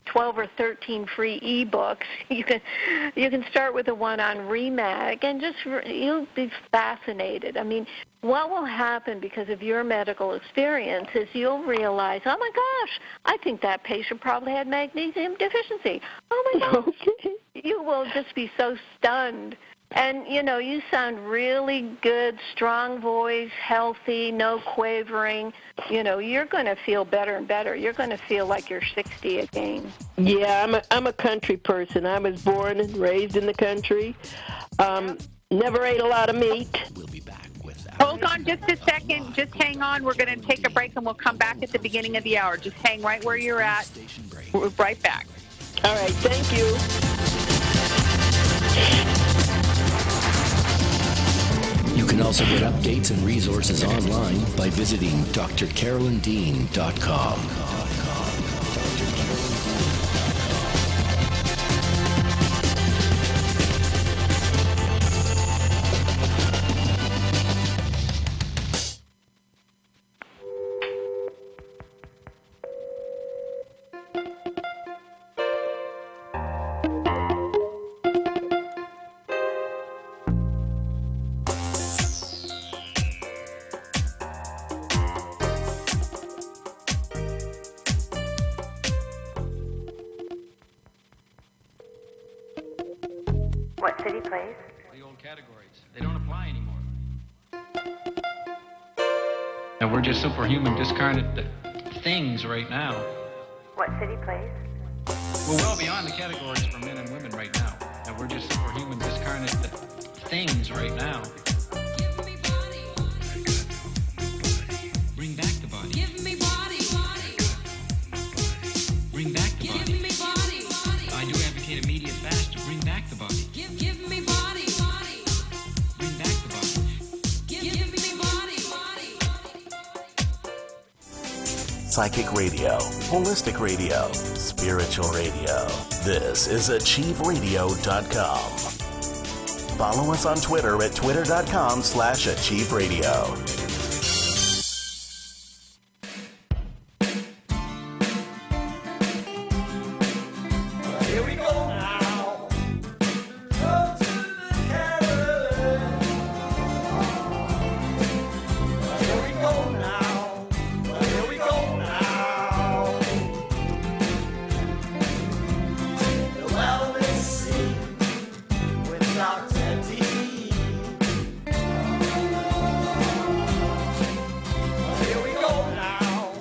12 or 13 free e-books. You can start with the one on Remag, and you'll be fascinated. I mean, what will happen because of your medical experience is you'll realize, oh my gosh, I think that patient probably had magnesium deficiency. Oh my gosh. You will just be so stunned And, you sound really good, strong voice, healthy, no quavering. You're going to feel better and better. You're going to feel like you're 60 again. Yeah, I'm a country person. I was born and raised in the country. Never ate a lot of meat. We'll be back with Hold on just a second. Just hang on. We're going to take a break, and we'll come back at the beginning of the hour. Just hang right where you're at. We're right back. All right, thank you. You can also get updates and resources online by visiting drcarolyndean.com. What city plays? The old categories. They don't apply anymore. And we're just superhuman, discarnate things right now. What city plays? We're well beyond the categories for men and women right now. And we're just superhuman, discarnate things right now. Give me body. Bring back the body. Give me body. Bring back the Give body. me body. I do advocate immediate fast to bring back the body. Give me body. Bring back the body. Give me body. Psychic radio, holistic radio, spiritual radio. This is AchieveRadio.com. Follow us on Twitter at twitter.com/AchieveRadio. Here we go now. Go to the Carolyn. Here we go now. Here we go now. The wellness scene with Dr. D. Here we go now.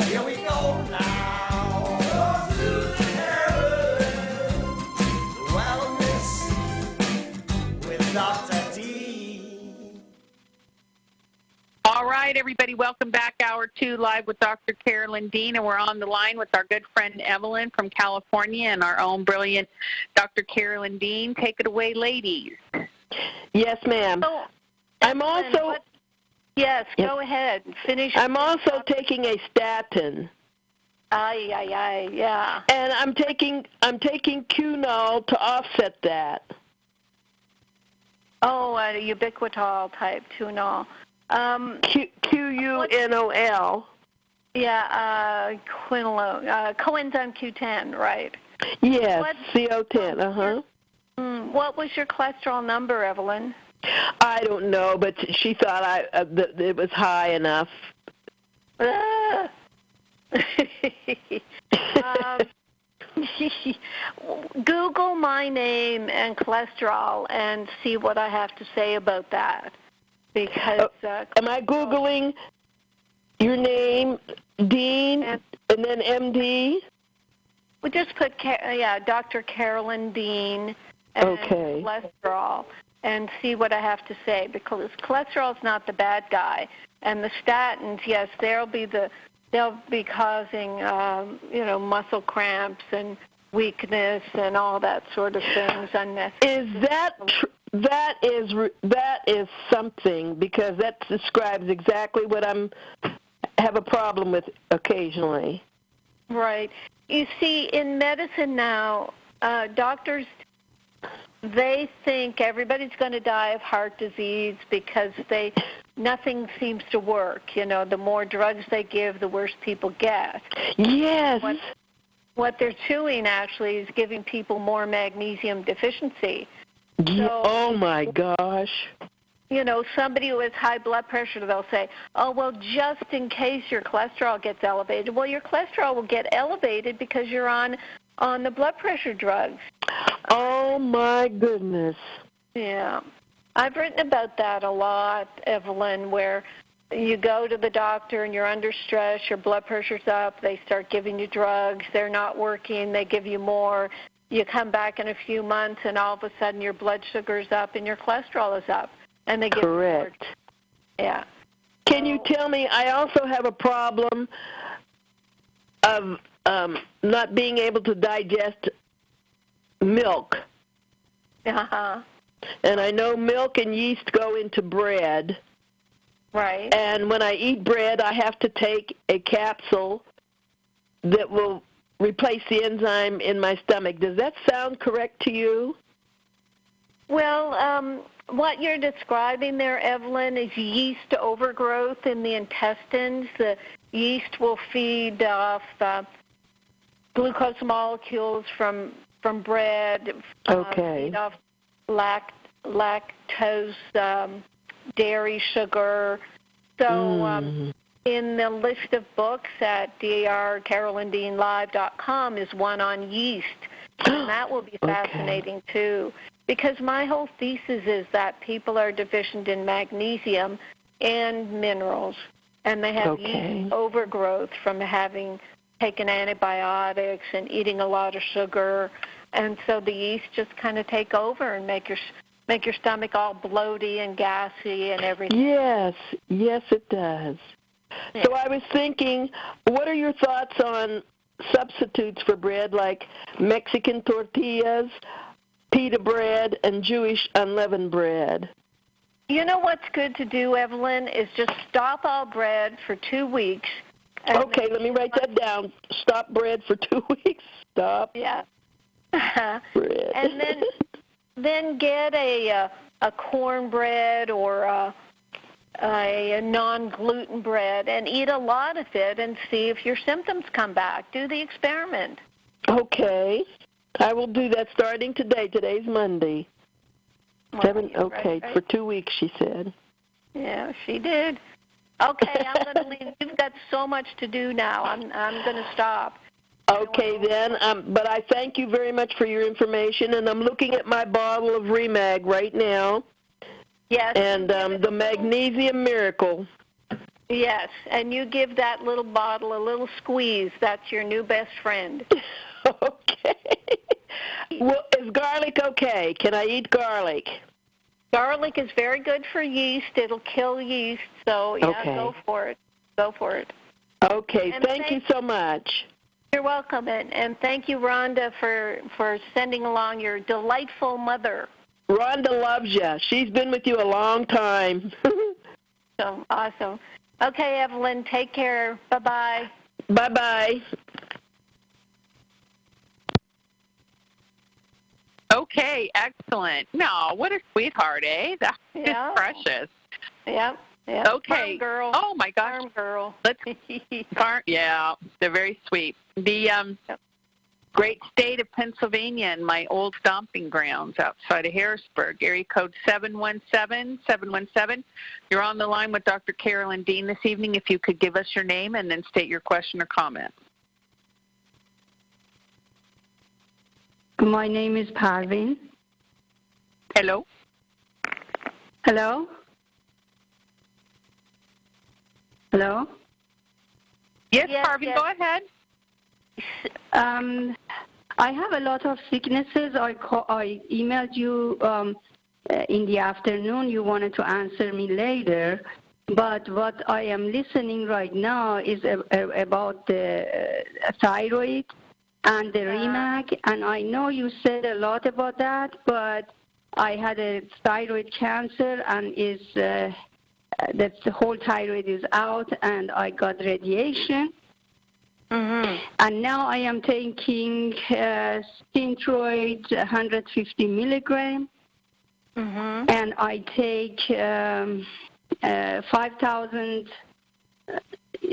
Here we go now. Go to the Carolyn. The wellness with Dr. D. All right, everybody, welcome back. Hour 2 live with Dr. Carolyn Dean, and we're on the line with our good friend Evelyn from California and our own brilliant Dr. Carolyn Dean. Take it away, ladies. Yes, ma'am. So, I'm Evelyn, also Yes, go ahead. Finish. I'm also taking a statin, Yeah. and I'm taking Qunol to offset that. Oh, ubiquitol type Qunol. Qunol. Yeah, coenzyme Q10, right? Yes, What- CO10. What was your cholesterol number, Evelyn? I don't know, but she thought that it was high enough. Google my name and cholesterol and see what I have to say about that. Because am I Googling your name, Dean, and then MD? we just put Dr. Carolyn Dean and Okay. cholesterol and see what I have to say, because cholesterol is not the bad guy, and the statins, yes, they'll be causing muscle cramps and weakness and all that sort of things unnecessary. Is that is something, because that describes exactly what have a problem with occasionally. Right. You see, in medicine now, doctors, they think everybody's going to die of heart disease because nothing seems to work. The more drugs they give, the worse people get. Yes. What they're doing actually is giving people more magnesium deficiency. Oh my gosh. Somebody who has high blood pressure, they'll say, oh, well, just in case your cholesterol gets elevated. Well, your cholesterol will get elevated because you're on the blood pressure drugs. Oh, my goodness. Yeah. I've written about that a lot, Evelyn, where you go to the doctor and you're under stress, your blood pressure's up, they start giving you drugs, they're not working, they give you more. You come back in a few months and all of a sudden your blood sugar's up and your cholesterol is up. And they give Correct. you more. Yeah. Can you tell me, I also have a problem of not being able to digest milk. Uh-huh. And I know milk and yeast go into bread. Right. And when I eat bread, I have to take a capsule that will replace the enzyme in my stomach. Does that sound correct to you? Well, what you're describing there, Evelyn, is yeast overgrowth in the intestines. The yeast will feed off glucose molecules from bread, feed off lactose, dairy sugar. So in the list of books at drcarolyndeanlive.com is one on yeast, and that will be fascinating too. Because my whole thesis is that people are deficient in magnesium and minerals, and they have yeast overgrowth from having taken antibiotics and eating a lot of sugar, and so the yeast just kind of take over and make your stomach all bloaty and gassy and everything. Yes, it does. Yeah. So I was thinking, what are your thoughts on substitutes for bread like Mexican tortillas, pita bread, and Jewish unleavened bread? You know what's good to do, Evelyn, is just stop all bread for 2 weeks. Okay, let me write that down. Stop bread for 2 weeks. Stop. Yeah. Bread. And then get a cornbread or a non-gluten bread and eat a lot of it and see if your symptoms come back. Do the experiment. Okay. I will do that starting today. Today's Monday. Right. For 2 weeks, she said. Yeah, she did. Okay, I'm going to leave. You've got so much to do now. I'm going to stop. Okay, then. But I thank you very much for your information, and I'm looking at my bottle of Remag right now. Yes. And the Magnesium Miracle. Yes, and you give that little bottle a little squeeze. That's your new best friend. Okay. Well, is garlic okay? Can I eat garlic? Garlic is very good for yeast. It'll kill yeast, so go for it. Go for it. Okay, thank you so much. You're welcome, and thank you, Rhonda, for sending along your delightful mother. Rhonda loves you. She's been with you a long time. So awesome. Okay, Evelyn, take care. Bye-bye. Bye-bye. Okay, excellent. No, what a sweetheart, eh? That is precious. Yep. Okay. Farm girl. Oh, my gosh. Farm girl. Yeah, they're very sweet. The great state of Pennsylvania and my old stomping grounds outside of Harrisburg, area code 717-717. You're on the line with Dr. Carolyn Dean this evening. If you could give us your name and then state your question or comment. My name is Parveen. Hello? Hello? Hello? Yes, Parveen, yes. go ahead. I have a lot of sicknesses. I emailed you in the afternoon. You wanted to answer me later. But what I am listening right now is about the thyroid and the Remag. And I know you said a lot about that, but I had a thyroid cancer and that the whole thyroid is out, and I got radiation. Mm-hmm. And now I am taking Synthroid 150 milligram, and I take 5,000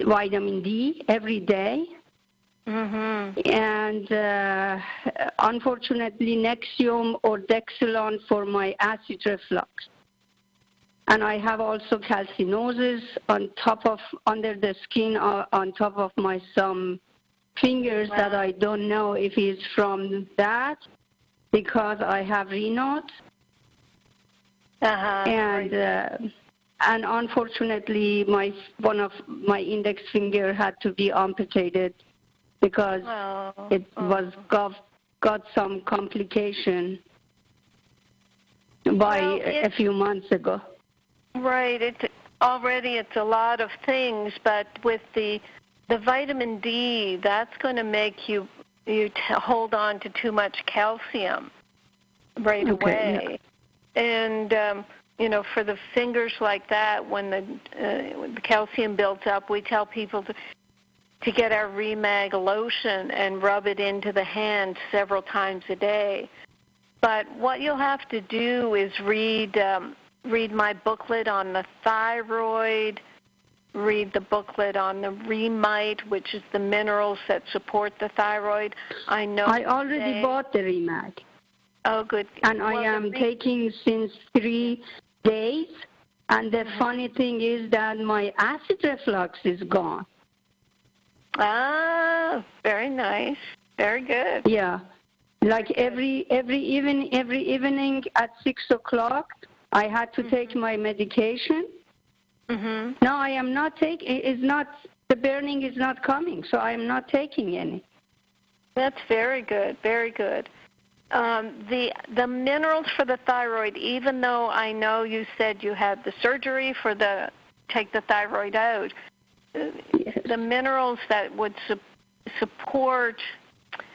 vitamin D every day. And unfortunately, Nexium or Dexilon for my acid reflux. And I have also calcinosis under the skin, on top of my some fingers that I don't know if it's from that, because I have Raynaud. And unfortunately, one of my index finger had to be amputated because it was got some complication a few months ago. Right. It's a lot of things, but with the vitamin D, that's going to make you hold on to too much calcium right away. Yeah. And for the fingers like that, when the calcium builds up, we tell people to get our Remag lotion and rub it into the hand several times a day. But what you'll have to do is read my booklet on the thyroid, read the booklet on the Remite, which is the minerals that support the thyroid. I already bought the Remag. Oh, good. And I am taking since 3 days, and the funny thing is that my acid reflux is gone. Ah, very nice. Very good. Yeah. Like every evening at 6 o'clock, I had to take my medication. Now I am not taking. The burning is not coming, so I am not taking any. That's very good. Very good. The minerals for the thyroid, even though I know you said you had the surgery take the thyroid out, the minerals that would support,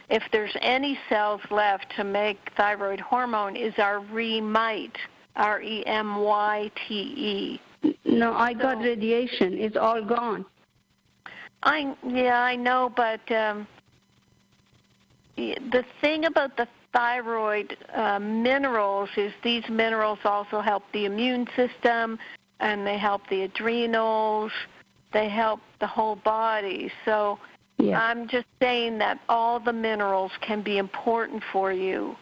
if there's any cells left to make thyroid hormone, is our Remite, REMYTE. No, I got radiation. It's all gone. I know, but the thing about the thyroid minerals is these minerals also help the immune system, and they help the adrenals. They help the whole body. So I'm just saying that all the minerals can be important for you.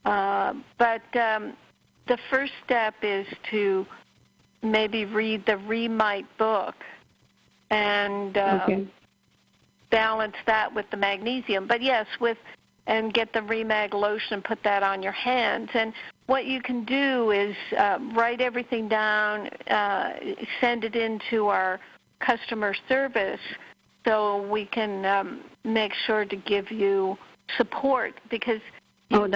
But the first step is to maybe read the Remite book and balance that with the magnesium. But yes, and get the Remag lotion, put that on your hands. And what you can do is write everything down, send it into our customer service so we can make sure to give you support, because you want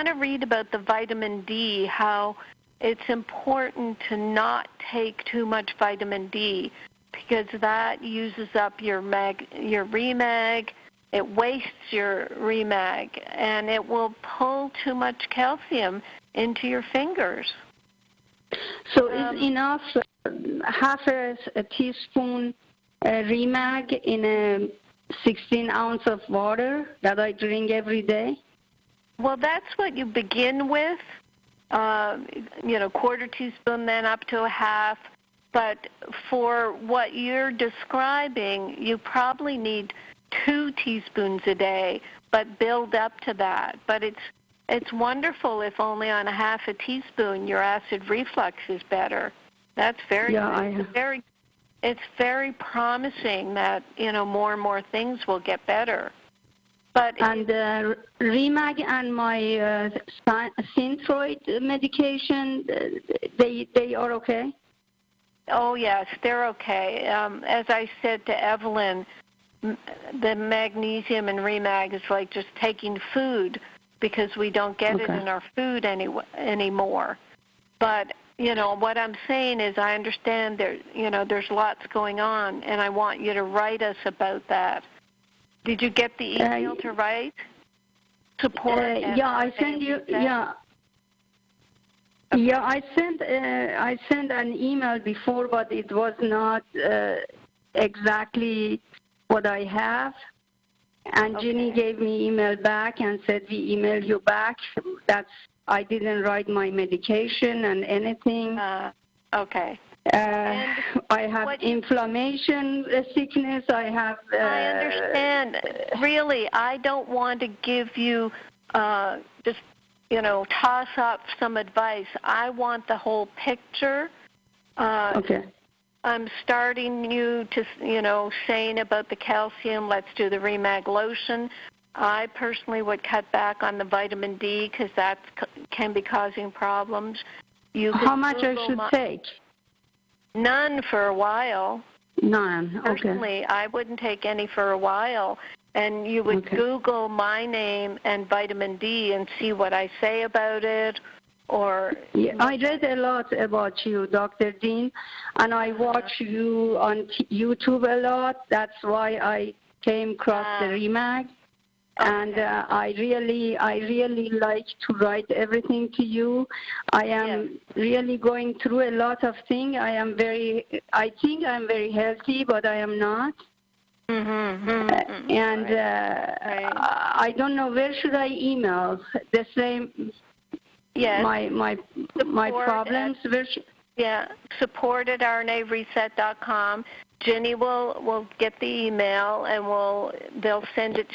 to read about the vitamin D, how it's important to not take too much vitamin D, because that uses up your Remag. It wastes your Remag, and it will pull too much calcium into your fingers. So is enough half a teaspoon Remag in a 16 ounce of water that I drink every day? Well, that's what you begin with, quarter teaspoon, then up to a half. But for what you're describing, you probably need 2 teaspoons a day, but build up to that. But it's wonderful if only on a half a teaspoon your acid reflux is better. That's very good. It's very promising that more and more things will get better. But Remag and my Synthroid medication, they are okay? Oh yes, they're okay. As I said to Evelyn, the magnesium and Remag is like just taking food, because we don't get it in our food anymore. But what I'm saying is, I understand there's lots going on, and I want you to write us about that. Did you get the email to write? Support. I sent you. Yeah. Okay. Yeah, I sent an email before, but it was not exactly what I have. And Ginny gave me email back and said, we emailed you back. I didn't write my medication and anything. Okay. I have inflammation sickness. I understand. Really, I don't want to give you just toss up some advice. I want the whole picture. I'm starting you to, saying about the calcium, let's do the Remag lotion. I personally would cut back on the vitamin D, because that's can be causing problems. You How can much I Google should take? None for a while. None. Okay. Personally, I wouldn't take any for a while. And you would Google my name and vitamin D and see what I say about it. Or yeah, I read a lot about you, Dr. Dean, and I watch you on YouTube a lot. That's why I came across the Remag. And I really like to write everything to you. I am really going through a lot of things. I think I'm very healthy, but I am not. And I don't know, where should I email? The same, my problems? Support at rnareset.com. Jenny will get the email and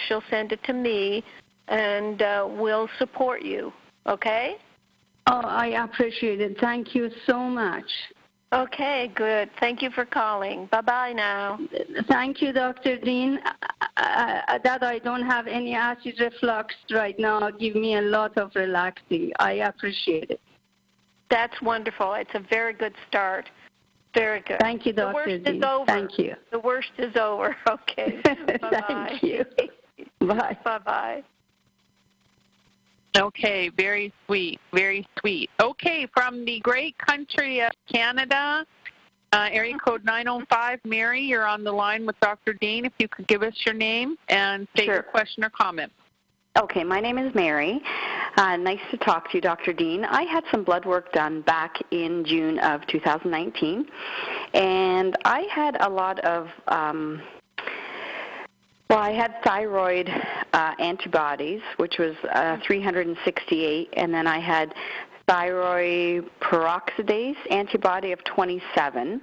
she'll send it to me, and we'll support you. Okay? Oh, I appreciate it. Thank you so much. Okay, good. Thank you for calling. Bye-bye now. Thank you, Dr. Dean. That I don't have any acid reflux right now give me a lot of relaxing. I appreciate it. That's wonderful. It's a very good start. Very good. Thank you, Dr. The worst Dean. is over. Thank you. The worst is over. Okay. Bye-bye. Thank you. Bye. Bye-bye. Okay, very sweet, very sweet. Okay, from the great country of Canada, area code 905, Mary, you're on the line with Dr. Dean. If you could give us your name and state your question or comment. Okay, my name is Mary. Nice to talk to you, Dr. Dean. I had some blood work done back in June of 2019, and I had a lot of, I had thyroid antibodies, which was 368, and then I had thyroid peroxidase antibody of 27.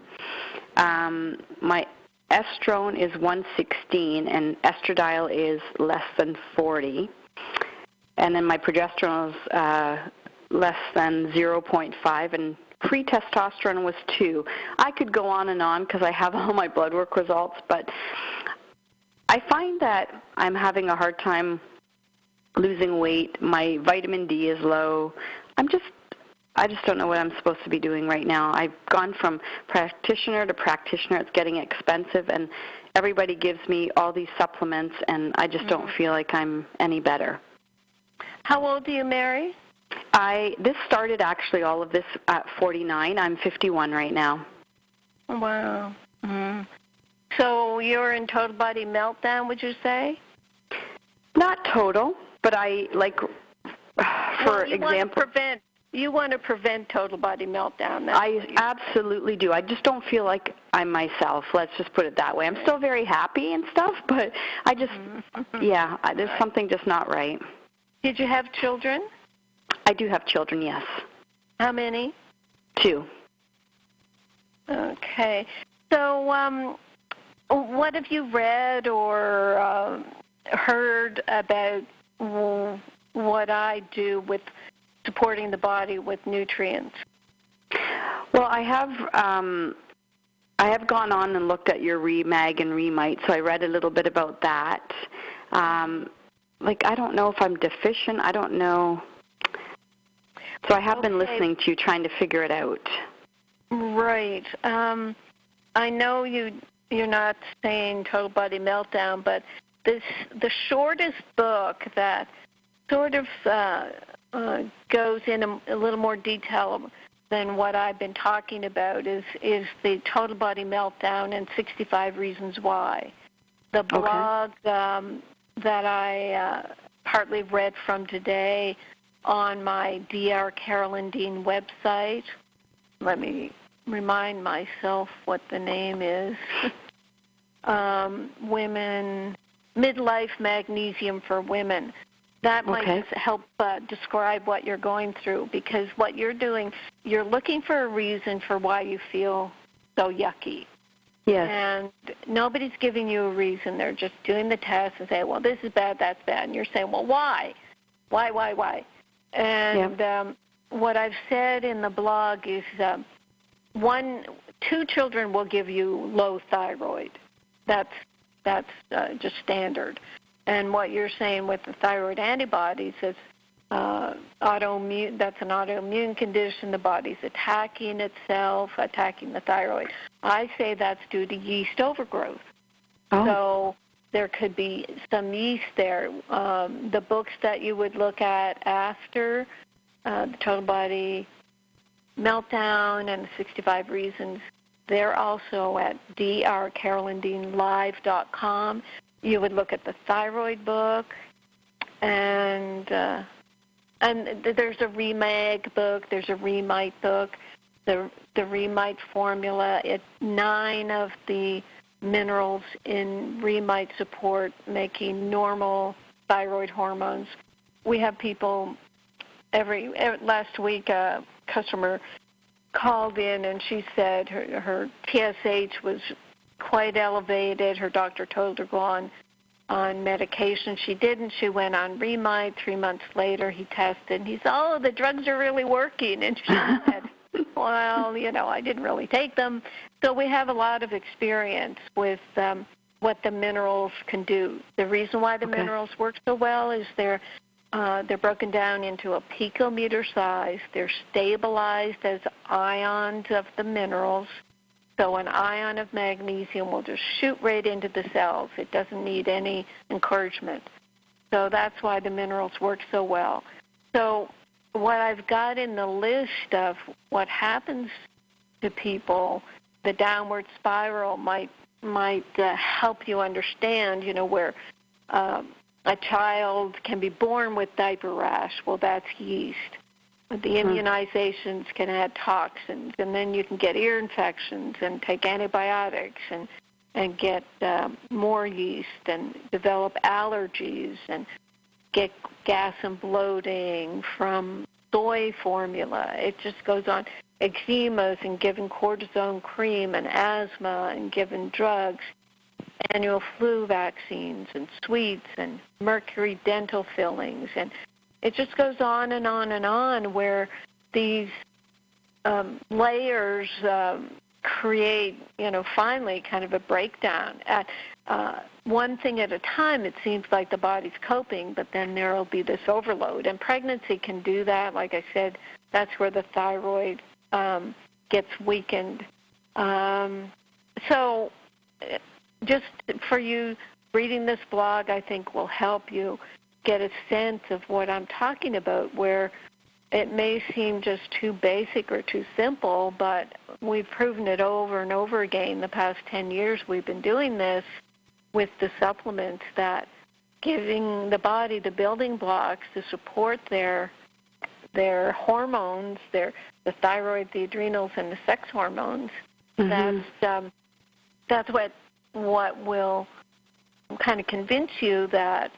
My estrone is 116, and estradiol is less than 40. And then my progesterone is less than 0.5, and pre-testosterone was 2. I could go on and on because I have all my blood work results, but I find that I'm having a hard time losing weight. My vitamin D is low. I just don't know what I'm supposed to be doing right now. I've gone from practitioner to practitioner. It's getting expensive, and everybody gives me all these supplements, and I just don't feel like I'm any better. How old are you, Mary? This started actually all of this at 49. I'm 51 right now. Wow. So you're in total body meltdown, would you say? Not total, but I like, for example. You want to prevent total body meltdown. I absolutely do. I just don't feel like I'm myself. Let's just put it that way. I'm still very happy and stuff, but I just, there's something just not right. Did you have children? I do have children, yes. How many? 2. Okay. So what have you read or heard about what I do with supporting the body with nutrients? Well, I have gone on and looked at your Remag and Remite, so I read a little bit about that. I don't know if I'm deficient. I don't know. So I have been listening to you, trying to figure it out. Right. I know you're not saying total body meltdown, but the shortest book that sort of goes in a little more detail than what I've been talking about is the Total Body Meltdown and 65 Reasons Why. The blog that I partly read from today on my Dr. Carolyn Dean website. Let me remind myself what the name is. Women, Midlife Magnesium for Women. That might just help describe what you're going through, because what you're doing, you're looking for a reason for why you feel so yucky. Yes. And nobody's giving you a reason. They're just doing the test and saying, well, this is bad, that's bad. And you're saying, well, why? Why? And what I've said in the blog is 2 children will give you low thyroid. That's just standard. And what you're saying with the thyroid antibodies is autoimmune. That's an autoimmune condition. The body's attacking itself, attacking the thyroid. I say that's due to yeast overgrowth. Oh. So there could be some yeast there. The books that you would look at after the Total Body Meltdown and the 65 Reasons, they're also at drcarolyndeanlive.com. You would look at the thyroid book, and there's a Remag book, there's a Remite book. The Remite formula, 9 of the minerals in Remite support making normal thyroid hormones. We have people last week a customer called in and she said her TSH was quite elevated. Her doctor told her to go on medication. She didn't. She went on Remite. 3 months later he tested and he said, "Oh, the drugs are really working." And she said, "Well, I didn't really take them." So we have a lot of experience with what the minerals can do. The reason why the minerals work so well is they're broken down into a picometer size. They're stabilized as ions of the minerals. So an ion of magnesium will just shoot right into the cells. It doesn't need any encouragement. So that's why the minerals work so well. So what I've got in the list of what happens to people, the downward spiral might help you understand, where a child can be born with diaper rash. Well, that's yeast. The immunizations can add toxins, and then you can get ear infections and take antibiotics and get more yeast and develop allergies and get gas and bloating from soy formula. It just goes on. Eczemas and given cortisone cream, and asthma and given drugs, annual flu vaccines and sweets and mercury dental fillings, and it just goes on and on and on, where these layers create, finally kind of a breakdown. At one thing at a time, it seems like the body's coping, but then there will be this overload. And pregnancy can do that. Like I said, that's where the thyroid gets weakened. So just for you, reading this blog, I think, will help you get a sense of what I'm talking about, where it may seem just too basic or too simple, but we've proven it over and over again. The past 10 years we've been doing this with the supplements, that giving the body the building blocks to support their hormones, the thyroid, the adrenals, and the sex hormones. Mm-hmm. That's what will kind of convince you that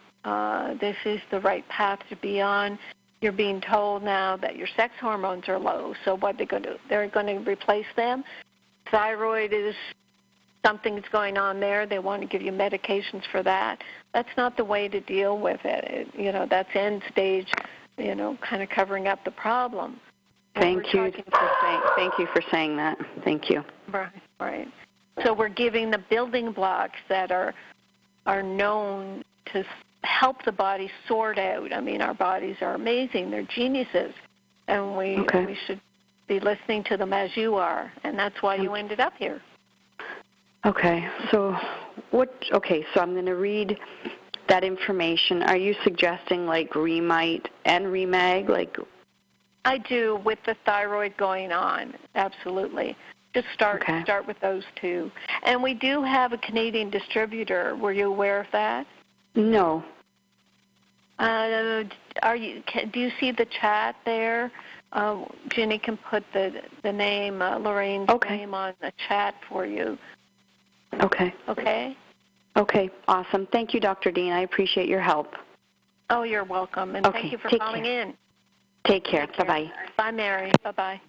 this is the right path to be on. You're being told now that your sex hormones are low, so what they're going to do? They're going to replace them. Thyroid is something's going on there. They want to give you medications for that. That's not the way to deal with it. That's end stage, kind of covering up the problem. Thank you for saying that. Thank you. Right. So we're giving the building blocks that are known to help the body sort out. I mean, our bodies are amazing. They're geniuses. And we should be listening to them as you are. And that's why you ended up here. Okay. So I'm going to read that information. Are you suggesting like Remite and Remag? I do, with the thyroid going on. Absolutely. Just start with those two. And we do have a Canadian distributor. Were you aware of that? No. Do you see the chat there? Ginny can put the name, Lorraine's name on the chat for you. Okay. Okay? Okay, awesome. Thank you, Dr. Dean. I appreciate your help. Oh, you're welcome. And thank you for calling in. Take care. Bye-bye. Bye, Mary. Bye-bye.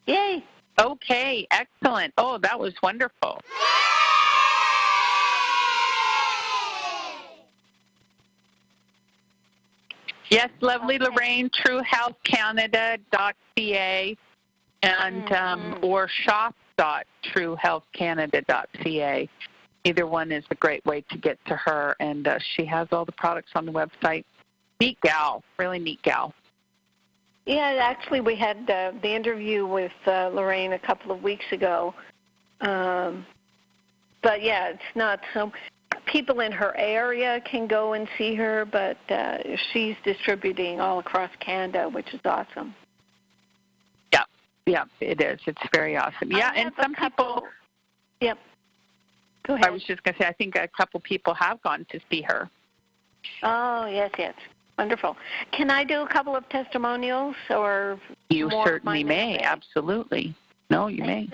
Yay. Okay, excellent. Oh, that was wonderful. Yes, lovely Lorraine, truehealthcanada.ca and or shop.truehealthcanada.ca. Either one is a great way to get to her, and she has all the products on the website. Neat gal, really neat gal. Yeah, actually, we had the interview with Lorraine a couple of weeks ago. But, yeah, it's not so. People in her area can go and see her, but she's distributing all across Canada, which is awesome. Yeah, it is. It's very awesome. Yeah, and some people. Yep. Go ahead. I was just going to say, I think a couple people have gone to see her. Oh, yes. Wonderful. Can I do a couple of testimonials or You more certainly may. Absolutely. No, you may.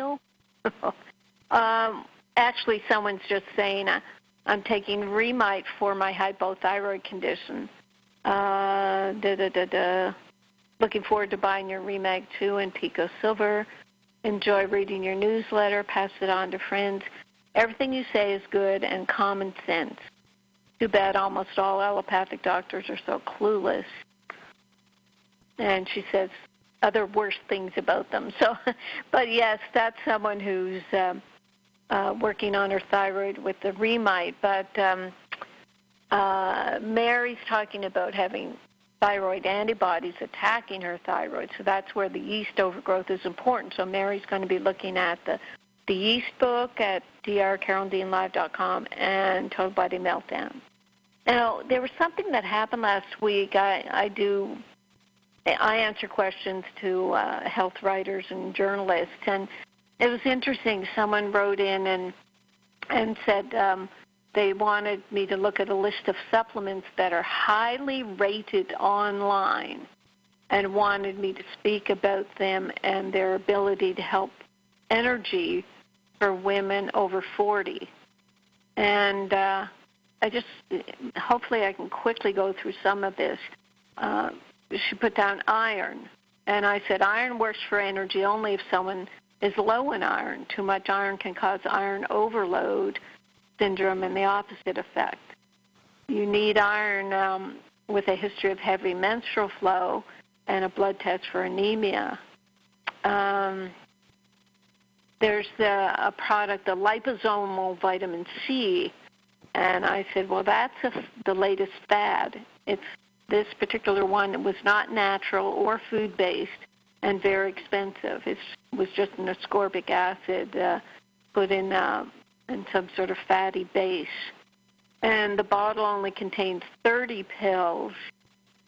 Actually, someone's just saying I'm taking Remite for my hypothyroid condition. Looking forward to buying your Remag 2 in Pico Silver. Enjoy reading your newsletter. Pass it on to friends. Everything you say is good and common sense. Too bad almost all allopathic doctors are so clueless. And she says other worse things about them. So, but yes, that's someone who's working on her thyroid with the Remite. But Mary's talking about having thyroid antibodies attacking her thyroid, so that's where the yeast overgrowth is important. So Mary's going to be looking at the yeast book at drcarolyndeanlive.com and Total Body Meltdown. Now, there was something that happened last week. I answer questions to health writers and journalists, and it was interesting. Someone wrote in and said they wanted me to look at a list of supplements that are highly rated online and wanted me to speak about them and their ability to help energy for women over 40. And hopefully I can quickly go through some of this. She put down iron. And I said iron works for energy only if someone is low in iron. Too much iron can cause iron overload syndrome and the opposite effect. You need iron with a history of heavy menstrual flow and a blood test for anemia. There's a product, the liposomal vitamin C, and I said, well, that's the latest fad. It's this particular one. It was not natural or food-based and very expensive. It was just an ascorbic acid put in some sort of fatty base. And the bottle only contains 30 pills.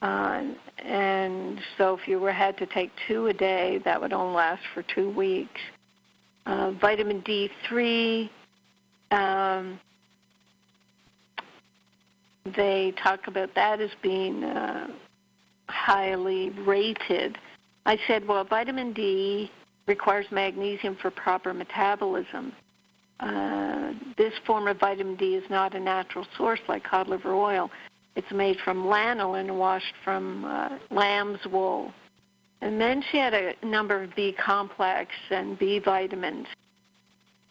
And so if you had to take 2 a day, that would only last for 2 weeks. Vitamin D3, they talk about that as being highly rated. I said, well, vitamin D requires magnesium for proper metabolism. This form of vitamin D is not a natural source like cod liver oil. It's made from lanolin washed from lamb's wool. And then she had a number of B complex and B vitamins.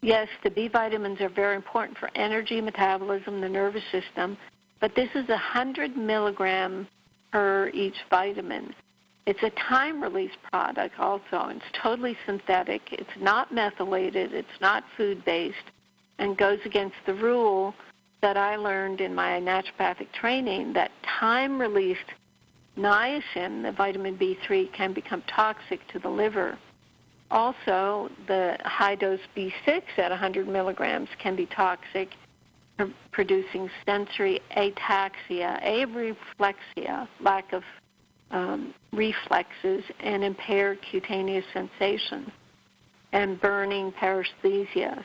Yes, the B vitamins are very important for energy, metabolism, the nervous system, but this is 100 milligrams per each vitamin. It's a time-release product also, and it's totally synthetic. It's not methylated. It's not food-based, and goes against the rule that I learned in my naturopathic training that time-released niacin, the vitamin B3, can become toxic to the liver. Also, the high-dose B6 at 100 milligrams can be toxic, producing sensory ataxia, areflexia, lack of reflexes, and impaired cutaneous sensation, and burning paresthesias.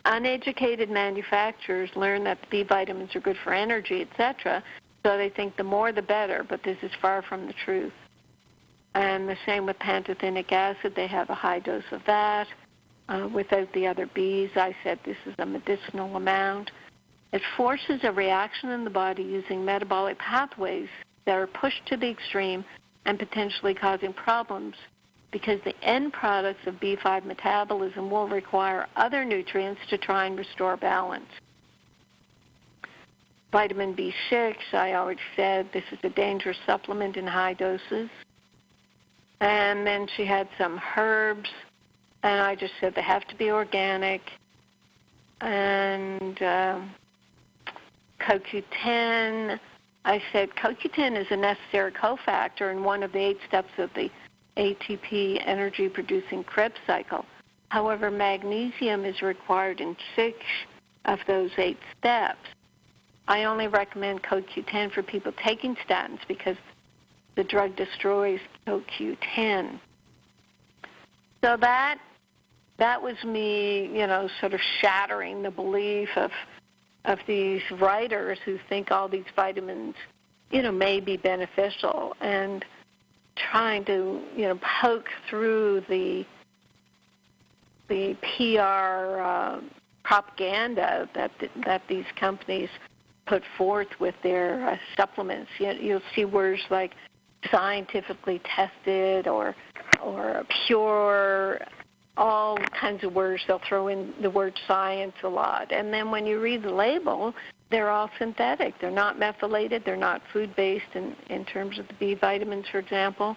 Uneducated manufacturers learn that the B vitamins are good for energy, etc., so they think the more the better, but this is far from the truth. And the same with pantothenic acid. They have a high dose of that without the other Bs. I said this is a medicinal amount. It forces a reaction in the body using metabolic pathways that are pushed to the extreme and potentially causing problems because the end products of B5 metabolism will require other nutrients to try and restore balance. Vitamin B6, I already said, this is a dangerous supplement in high doses. And then she had some herbs, and I just said they have to be organic. And CoQ10, I said CoQ10 is a necessary cofactor in one of the 8 steps of the ATP energy-producing Krebs cycle. However, magnesium is required in 6 of those 8 steps. I only recommend CoQ10 for people taking statins because the drug destroys CoQ10. So that was me, sort of shattering the belief of these writers who think all these vitamins, may be beneficial, and trying to, poke through the PR propaganda that these companies put forth with their supplements. You'll see words like scientifically tested or pure, all kinds of words. They'll throw in the word science a lot. And then when you read the label, they're all synthetic. They're not methylated. They're not food-based in terms of the B vitamins, for example.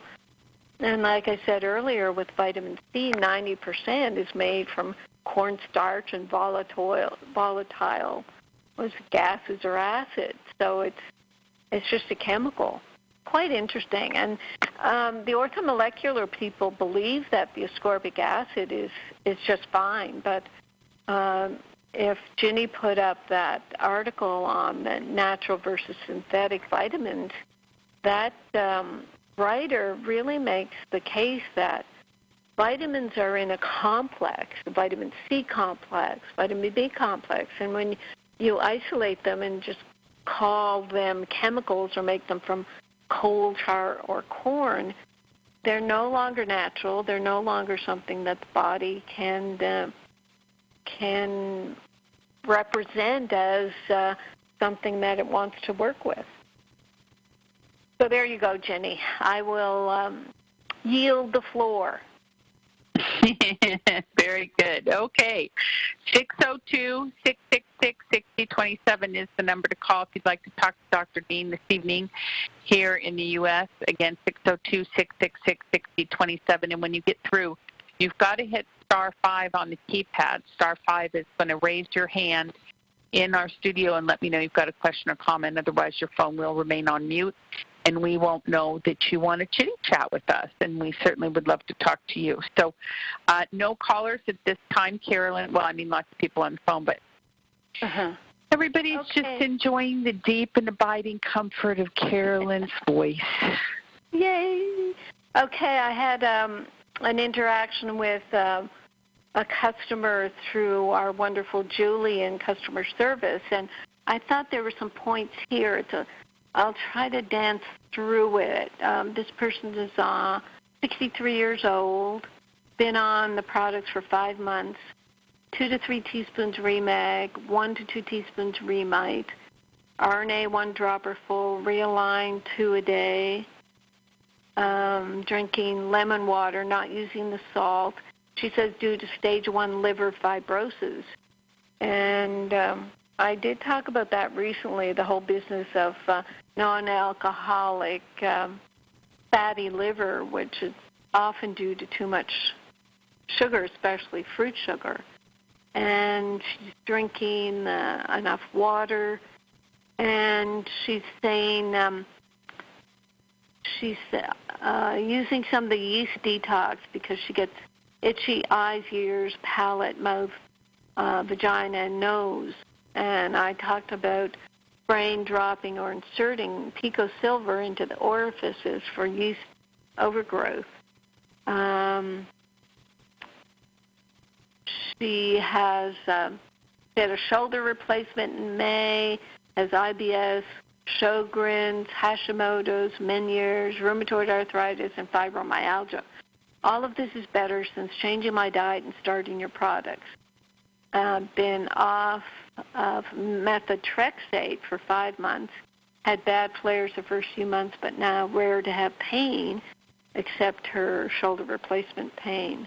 And like I said earlier, with vitamin C, 90% is made from cornstarch and volatile gases or acids. So it's just a chemical. Quite interesting. And the orthomolecular people believe that the ascorbic acid is just fine. But if Ginny put up that article on the natural versus synthetic vitamins, that writer really makes the case that vitamins are in a complex, the vitamin C complex, vitamin B complex, and when you isolate them and just call them chemicals or make them from coal tar or corn, they're no longer natural. They're no longer something that the body can represent as something that it wants to work with. So there you go, Jenny. I will yield the floor. Very good. Okay. 602-666-6027 is the number to call if you'd like to talk to Dr. Dean this evening here in the U.S. Again, 602-666-6027. And when you get through, you've got to hit star 5 on the keypad. Star 5 is going to raise your hand in our studio and let me know you've got a question or comment. Otherwise, your phone will remain on mute, and we won't know that you want to chitty-chat with us, and we certainly would love to talk to you. So no callers at this time, Carolyn. Well, I mean, lots of people on the phone, but everybody's just enjoying the deep and abiding comfort of Carolyn's voice. Yay. Okay, I had an interaction with a customer through our wonderful Julie in customer service, and I thought there were some points here. I'll try to dance through it. This person is 63 years old, been on the products for 5 months, 2 to 3 teaspoons Remag, 1 to 2 teaspoons Remite, RNA 1 dropper full, Realign 2 a day, drinking lemon water, not using the salt. She says due to stage 1 liver fibrosis. And I did talk about that recently, the whole business of non-alcoholic fatty liver, which is often due to too much sugar, especially fruit sugar. And she's drinking enough water, and she's saying she's using some of the yeast detox because she gets itchy eyes, ears, palate, mouth, vagina, and nose. And I talked about spraying, dropping, or inserting pico silver into the orifices for yeast overgrowth. She has had a shoulder replacement in May, has IBS, Sjogren's, Hashimoto's, Meniere's, rheumatoid arthritis, and fibromyalgia. All of this is better since changing my diet and starting your products. Been off of methotrexate for 5 months, had bad flares the first few months, but now rare to have pain except her shoulder replacement pain.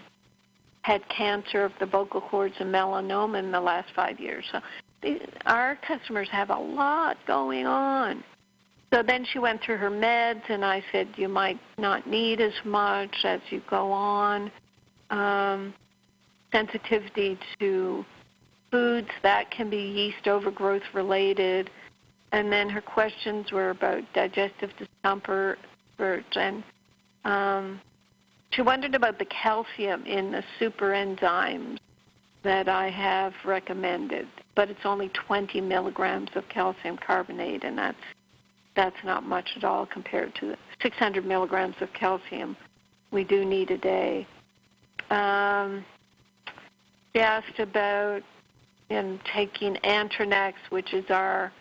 Had cancer of the vocal cords and melanoma in the last 5 years. So our customers have a lot going on. So then she went through her meds, and I said you might not need as much as you go on. Sensitivity to foods that can be yeast overgrowth related. And then her questions were about digestive discomfort, and she wondered about the calcium in the super enzymes that I have recommended, but it's only 20 milligrams of calcium carbonate, and that's not much at all compared to the 600 milligrams of calcium we do need a day. She asked about taking Antronex, which is our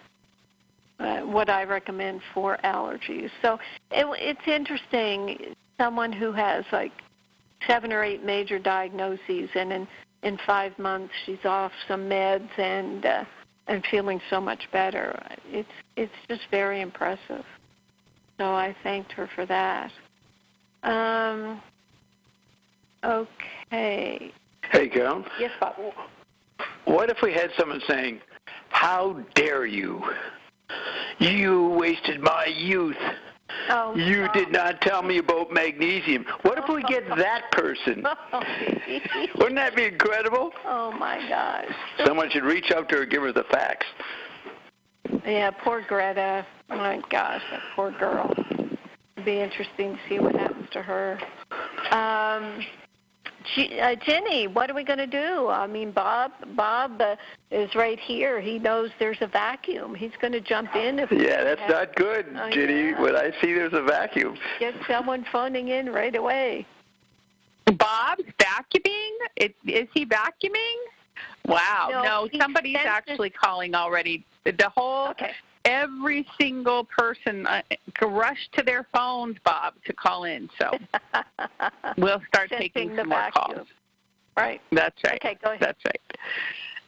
what I recommend for allergies. So it's interesting. Someone who has like 7 or 8 major diagnoses, and in 5 months she's off some meds and feeling so much better. It's just very impressive. So I thanked her for that. Okay. Hey, Carol. Yes, Bob. What if we had someone saying, "How dare you? You wasted my youth. Oh, You did not tell me about magnesium." What if we get that person? Wouldn't that be incredible? Oh, my gosh. Someone should reach out to her and give her the facts. Yeah, poor Greta. Oh, my gosh, that poor girl. It'd be interesting to see what happens to her. Jenny, what are we going to do? I mean, Bob is right here. He knows there's a vacuum. He's going to jump in. Yeah, that's not good, Jenny. Yeah. When I see there's a vacuum. Get someone phoning in right away. Bob's vacuuming? Is he vacuuming? Wow. No, somebody's actually calling already. The whole, every single person rushed to their phones, Bob, to call in. So we'll start taking some more calls. Right. That's right. Okay, go ahead. That's right.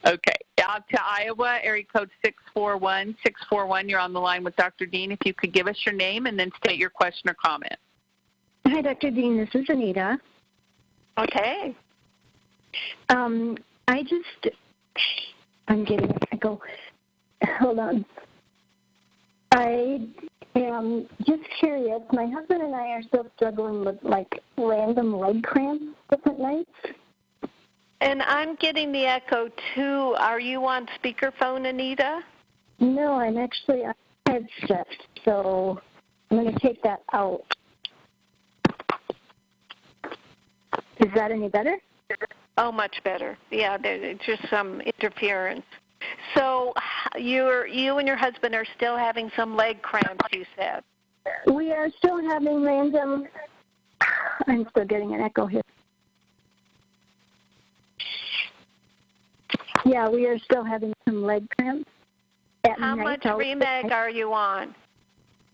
Okay. Out to Iowa, area code 641. 641, you're on the line with Dr. Dean. If you could give us your name and then state your question or comment. Hi, Dr. Dean. This is Anita. Okay. I'm getting an echo. Hold on. I am just curious. My husband and I are still struggling with, like, random leg cramps different nights. And I'm getting the echo, too. Are you on speakerphone, Anita? No, I'm actually on headset, so I'm going to take that out. Is that any better? Oh, much better. Yeah, there's just some interference. So you and your husband are still having some leg cramps, you said? We are still having random... I'm still getting an echo here. Yeah, we are still having some leg cramps. How much Remag are you on?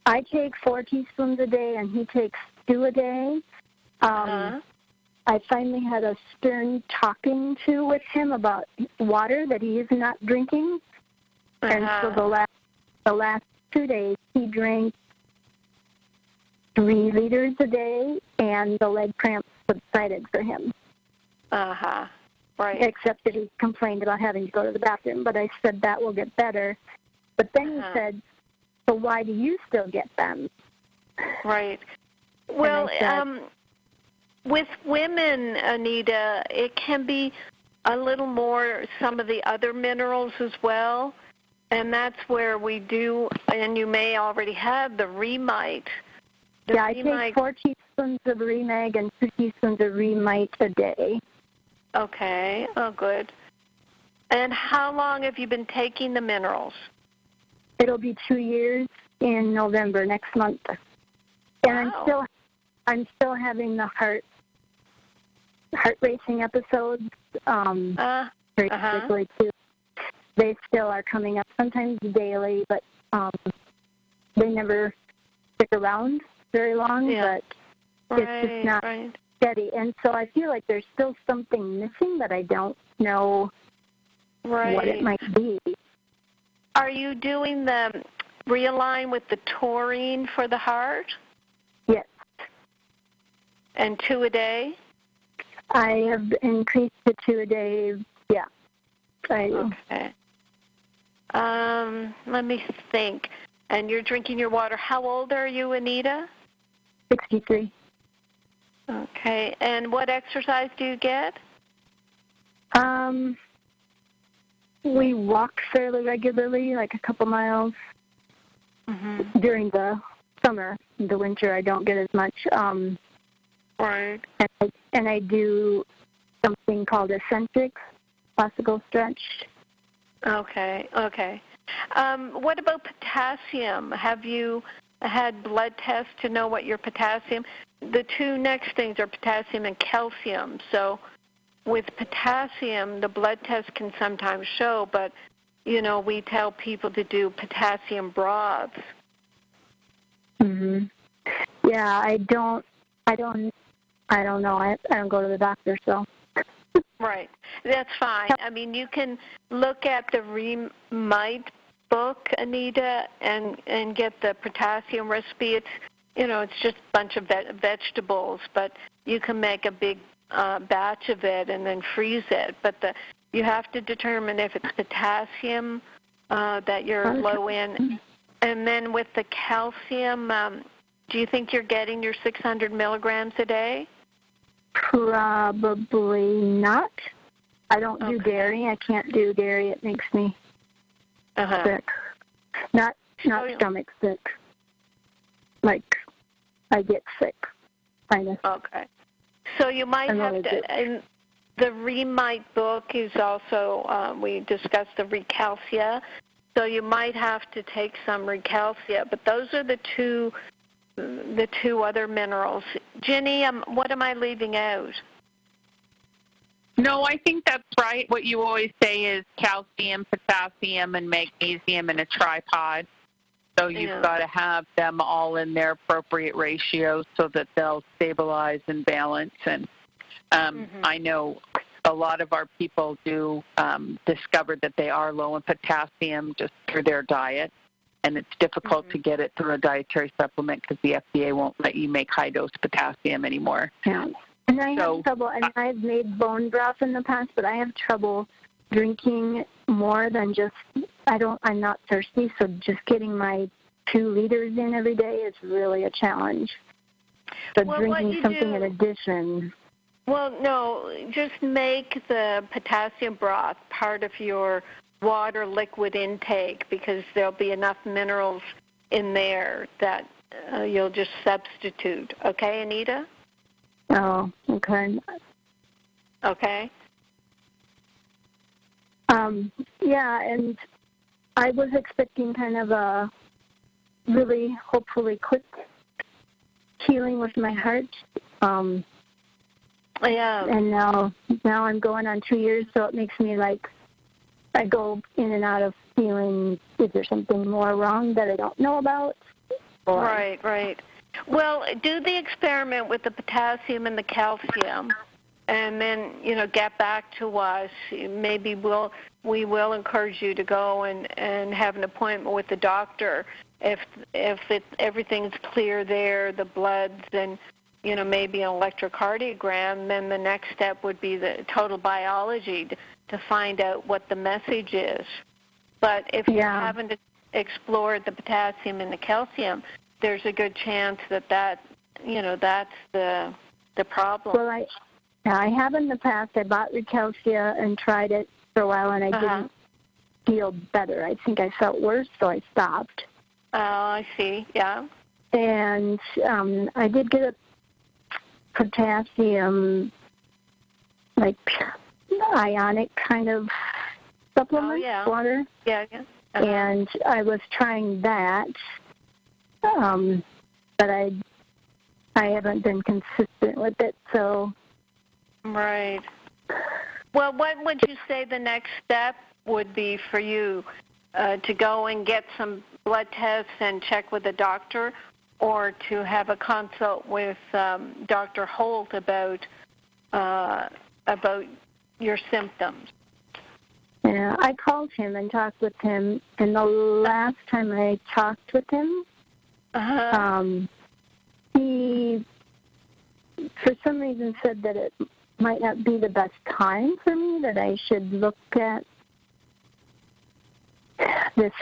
I take 4 teaspoons a day, and he takes 2 a day. I finally had a stern talking to with him about water that he is not drinking. And so the last 2 days, he drank 3 liters a day, and the leg cramps subsided for him. Right. Except that he complained about having to go to the bathroom. But I said that will get better. But then he said, "So why do you still get them?" Right. Well, with women, Anita, it can be a little more some of the other minerals as well. And that's where we do, and you may already have the Remite. I take 4 teaspoons of Remag and 2 teaspoons of Remite a day. Okay. Oh, good. And how long have you been taking the minerals? It'll be 2 years in November, next month. And I'm still having the heart racing episodes. Basically, too. They still are coming up, sometimes daily, but they never stick around very long. But it's just not steady. And so I feel like there's still something missing, but I don't know what it might be. Are you doing the Realign with the taurine for the heart? Yes. And 2 a day? I have increased to 2 a day, yeah. Okay. Let me think. And you're drinking your water. How old are you, Anita? 63. Okay. And what exercise do you get? We walk fairly regularly, like a couple miles. during the summer. In the winter, I don't get as much. Right. And I do something called eccentrics, classical stretch. Okay. What about potassium? Have you had blood tests to know what your potassium? The two next things are potassium and calcium. So with potassium, the blood test can sometimes show, but, we tell people to do potassium broths. Yeah, I don't know. I don't go to the doctor, so. Right. That's fine. I mean, you can look at the Remite book, Anita, and get the potassium recipe. It's just a bunch of vegetables, but you can make a big batch of it and then freeze it. But you have to determine if it's potassium that you're low in. And then with the calcium, do you think you're getting your 600 milligrams a day? Probably not. I don't do dairy. I can't do dairy. It makes me sick. Not stomach sick. Like, I get sick. Kind of. Okay. So you might have to, and the Remite book is also, we discussed the Recalcia, so you might have to take some Recalcia, but those are the two other minerals. Ginny, what am I leaving out? No, I think that's right. What you always say is calcium, potassium, and magnesium in a tripod. So you've got to have them all in their appropriate ratios so that they'll stabilize and balance. And I know a lot of our people do discover that they are low in potassium just through their diet. And it's difficult to get it through a dietary supplement because the FDA won't let you make high-dose potassium anymore. Yeah. And I have trouble. I mean, I've made bone broth in the past, but I have trouble drinking more than just, I'm not thirsty, so just getting my 2 liters in every day is really a challenge. So drinking something in addition. Well, no, just make the potassium broth part of your water liquid intake because there'll be enough minerals in there that you'll just substitute. Okay, Anita? Oh, okay. Okay. Yeah, and I was expecting kind of a really, hopefully, quick healing with my heart. Yeah. And now I'm going on 2 years, so it makes me like I go in and out of feeling, is there something more wrong that I don't know about? Or, Right. Well, do the experiment with the potassium and the calcium, and then, get back to us. Maybe we will encourage you to go and have an appointment with the doctor. If everything's clear there, the bloods and, maybe an electrocardiogram, then the next step would be the total biology to find out what the message is. But if you haven't explored the potassium and the calcium, there's a good chance that's the problem. Well, I have in the past. I bought Recalcia and tried it for a while, and I didn't feel better. I think I felt worse, so I stopped. Oh, I see. Yeah. And I did get a potassium, like ionic kind of supplement, water. Yeah. And I was trying that, but I haven't been consistent with it, so. Right. Well, what would you say the next step would be for you? To go and get some blood tests and check with a doctor, or to have a consult with Dr. Holt about your symptoms? Yeah, I called him and talked with him, and the last time I talked with him, he, for some reason, said that it might not be the best time for me, that I should look at this.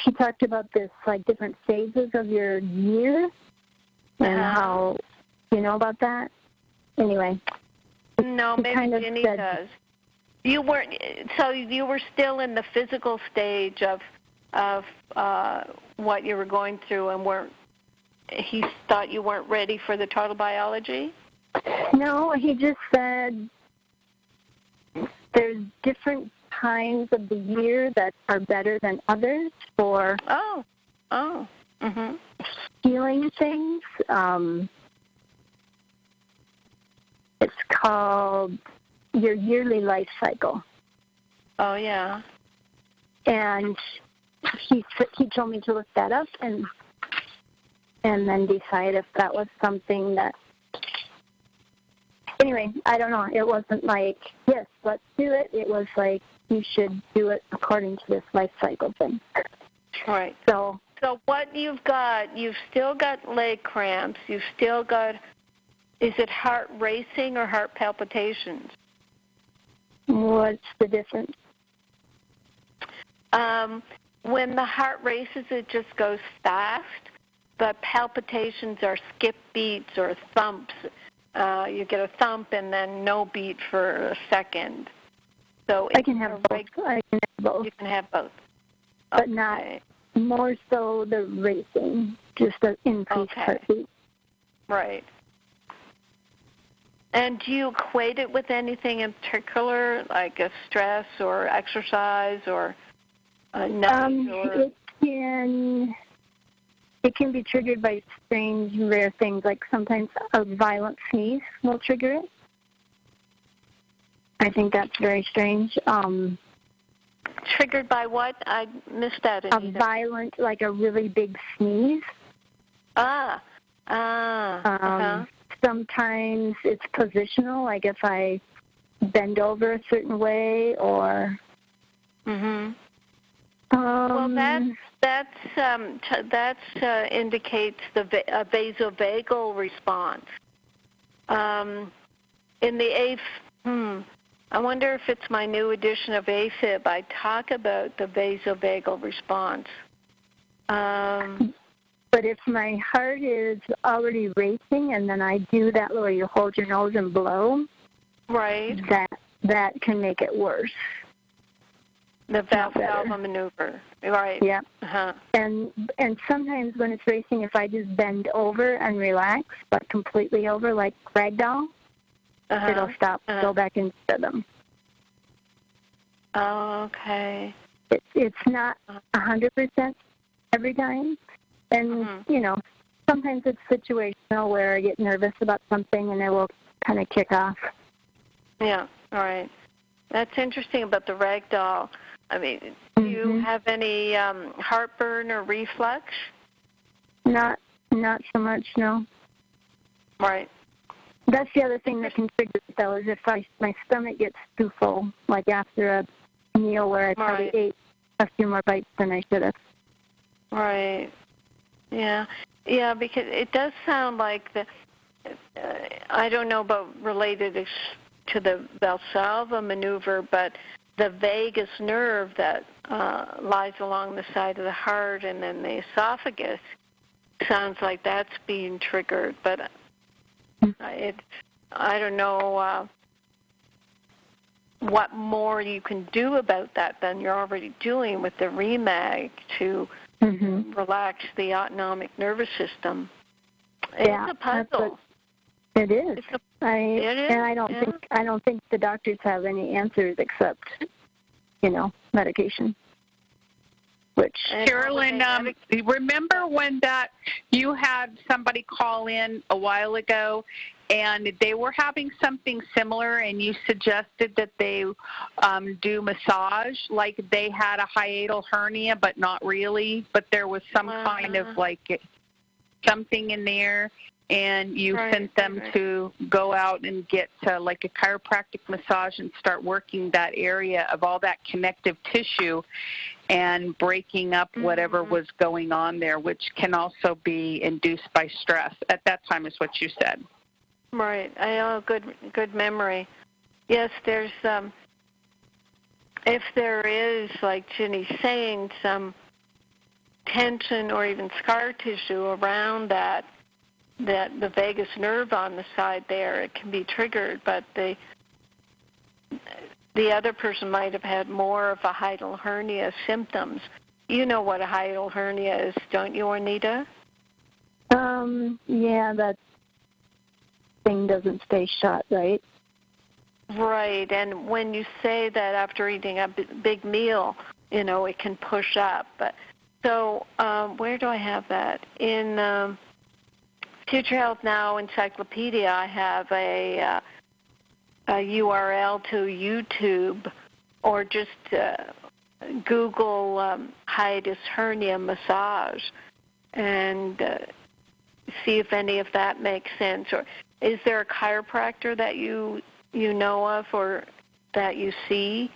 He talked about this, like, different phases of your year, and how, you know about that? Anyway. No, maybe Ginny does. You weren't, so you were still in the physical stage of what you were going through and he thought you weren't ready for the total biology? No, he just said there's different times of the year that are better than others for healing things. It's called your yearly life cycle. Oh, yeah. And he told me to look that up and then decide if that was something that... Anyway, I don't know. It wasn't like, yes, let's do it. It was like, you should do it according to this life cycle thing. Right. So what you've still got leg cramps. You've still got, is it heart racing or heart palpitations? What's the difference? When the heart races, it just goes fast, but palpitations are skip beats or thumps. You get a thump and then no beat for a second. So I can have both. You can have both. But not more so the racing, just the increased heartbeat. Right. And do you equate it with anything in particular, like a stress or exercise or It can be triggered by strange, rare things, like sometimes a violent sneeze will trigger it. I think that's very strange. Triggered by what? I missed that. A violent, like a really big sneeze. Sometimes it's positional, like if I bend over a certain way or... well, that indicates the vasovagal response. In the I wonder if it's my new edition of AFib. I talk about the vasovagal response. But if my heart is already racing and then I do that where you hold your nose and blow, right, that can make it worse. The Valsalva maneuver, right? Yeah. And sometimes when it's racing, if I just bend over and relax, but completely over like ragdoll, it'll stop, go back into rhythm. Oh, okay. It's not 100% every time, and sometimes it's situational where I get nervous about something and it will kind of kick off. Yeah. All right. That's interesting about the ragdoll. I mean, do you have any heartburn or reflux? Not so much, no. Right. That's the other thing that can trigger it, though, is if my stomach gets too full, like after a meal where I probably ate a few more bites than I should have. Right. Yeah. Yeah, because it does sound like I don't know about related to the Valsalva maneuver, but the vagus nerve that lies along the side of the heart and then the esophagus sounds like that's being triggered, but I don't know what more you can do about that than you're already doing with the REMAG to relax the autonomic nervous system. It's a puzzle. It is. I don't think the doctors have any answers except, medication. Carolyn, remember when you had somebody call in a while ago and they were having something similar and you suggested that they do massage, like they had a hiatal hernia but not really, but there was some kind of like something in there, and you sent them to go out and get like a chiropractic massage and start working that area of all that connective tissue and breaking up whatever was going on there, which can also be induced by stress. At that time is what you said. Right. I know, good memory. Yes, there's if there is, like Ginny's saying, some tension or even scar tissue around that the vagus nerve on the side there, it can be triggered, but the other person might have had more of a hiatal hernia symptoms. you know what a hiatal hernia is, don't you, Juanita? Yeah, that thing doesn't stay shut, right? Right, and when you say that after eating a big meal, you know, it can push up. But so where do I have that? In Future Health Now Encyclopedia, I have a URL to YouTube, or just Google hiatus hernia massage and see if any of that makes sense. Or is there a chiropractor that you know of or that you see?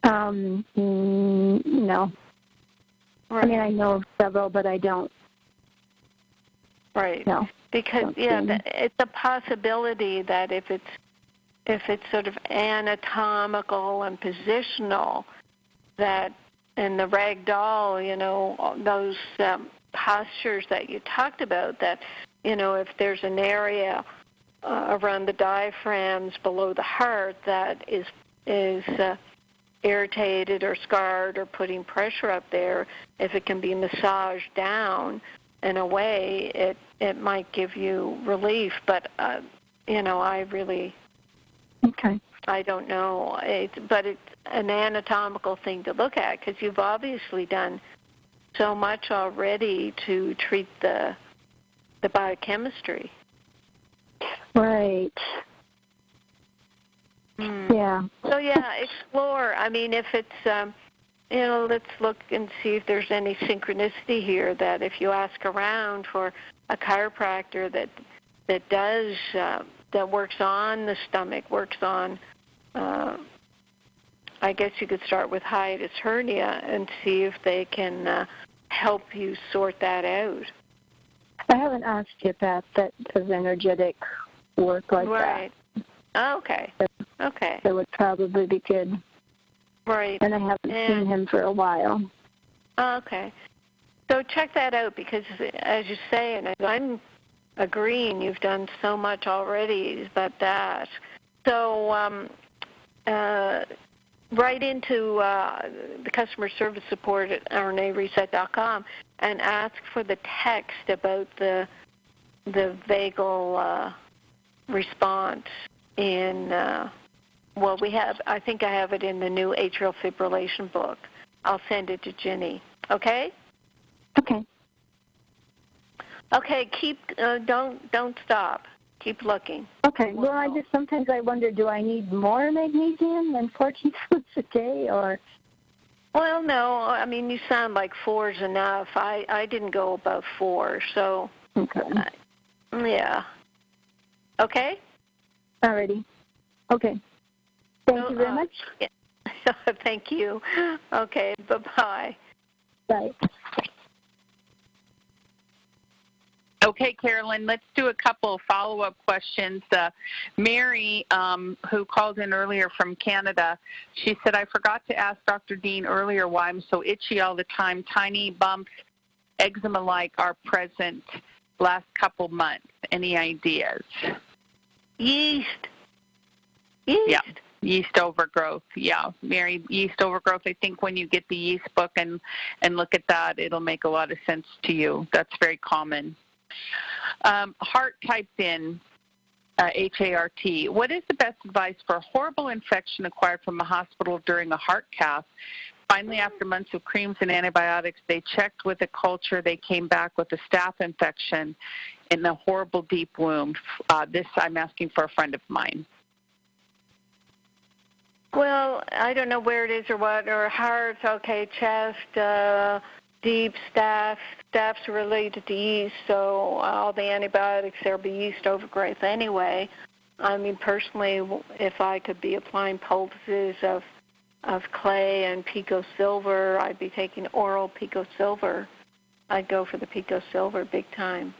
No. Right. I mean, I know of several, but I don't. Right. No. Because it's a possibility that if it's sort of anatomical and positional, that in the ragdoll, you know, those postures that you talked about, that, you know, if there's an area around the diaphragms below the heart that is irritated or scarred or putting pressure up there, if it can be massaged down in a way, it might give you relief. But you know, I don't know. But it's an anatomical thing to look at, because you've obviously done so much already to treat the biochemistry. Right. Yeah. So yeah, explore. I mean, if it's you know, let's look and see if there's any synchronicity here, that if you ask around for a chiropractor that does that works on the stomach, works on I guess you could start with hiatus hernia and see if they can help you sort that out. I have an osteopath that does energetic work like that. Oh, okay. Okay. That would probably be good. Right. And I haven't seen him for a while. Oh, okay. So check that out, because as you say, and I'm agreeing, you've done so much already about that. So write into the customer service support at rnareset.com and ask for the text about the vagal response in, well, I think I have it in the new atrial fibrillation book. I'll send it to Ginny. Okay? Okay. Okay, don't stop. Keep looking. Okay. Well, sometimes I wonder, do I need more magnesium than 14 foods a day, or? Well, no. I mean, you sound like 4 is enough. I didn't go above 4, so. Okay. Yeah. Okay? Alrighty. Okay. Thank you very much. Yeah. Thank you. Okay, bye-bye. Bye. Okay, Carolyn, let's do a couple of follow-up questions. Mary, who called in earlier from Canada, she said, I forgot to ask Dr. Dean earlier why I'm so itchy all the time. Tiny bumps, eczema-like, are present last couple months. Any ideas? Yeast. Yeah. Yeast overgrowth. Yeah, Mary, yeast overgrowth. I think when you get the yeast book and look at that, it'll make a lot of sense to you. That's very common. Hart typed in HART. What is the best advice for a horrible infection acquired from a hospital during a heart cath? Finally, after months of creams and antibiotics, they checked with a culture. They came back with a staph infection in a horrible deep wound. This I'm asking for a friend of mine. Well, I don't know where it is or what, or heart, okay, chest, deep staph's related to yeast, so all the antibiotics, there'll be yeast overgrowth anyway. I mean, personally, if I could be applying poultices of clay and pico silver, I'd be taking oral pico silver. I'd go for the pico silver big time.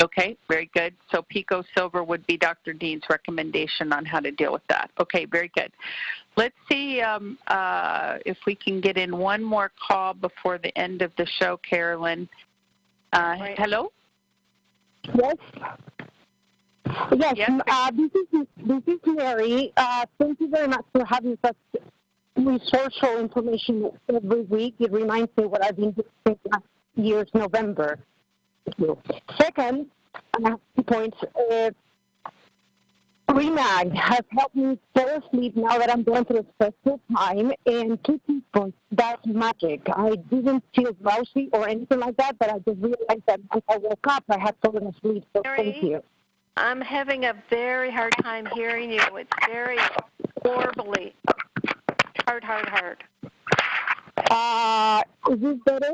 Okay, very good. So pico silver would be Dr. Dean's recommendation on how to deal with that. Okay, very good. Let's see if we can get in one more call before the end of the show, Carolyn. Right. Hello? Yes. Yes. This is Mary. Thank you very much for having such resourceful information every week. It reminds me what I've been doing since last year's November. Second, 2 points. Remag has helped me fall asleep now that I'm going through a stressful time, and 2 teaspoons, that's magic. I didn't feel drowsy or anything like that, but I just realized that once I woke up, I had fallen asleep, so thank you. I'm having a very hard time hearing you. It's very warbly. Hard. Is this better?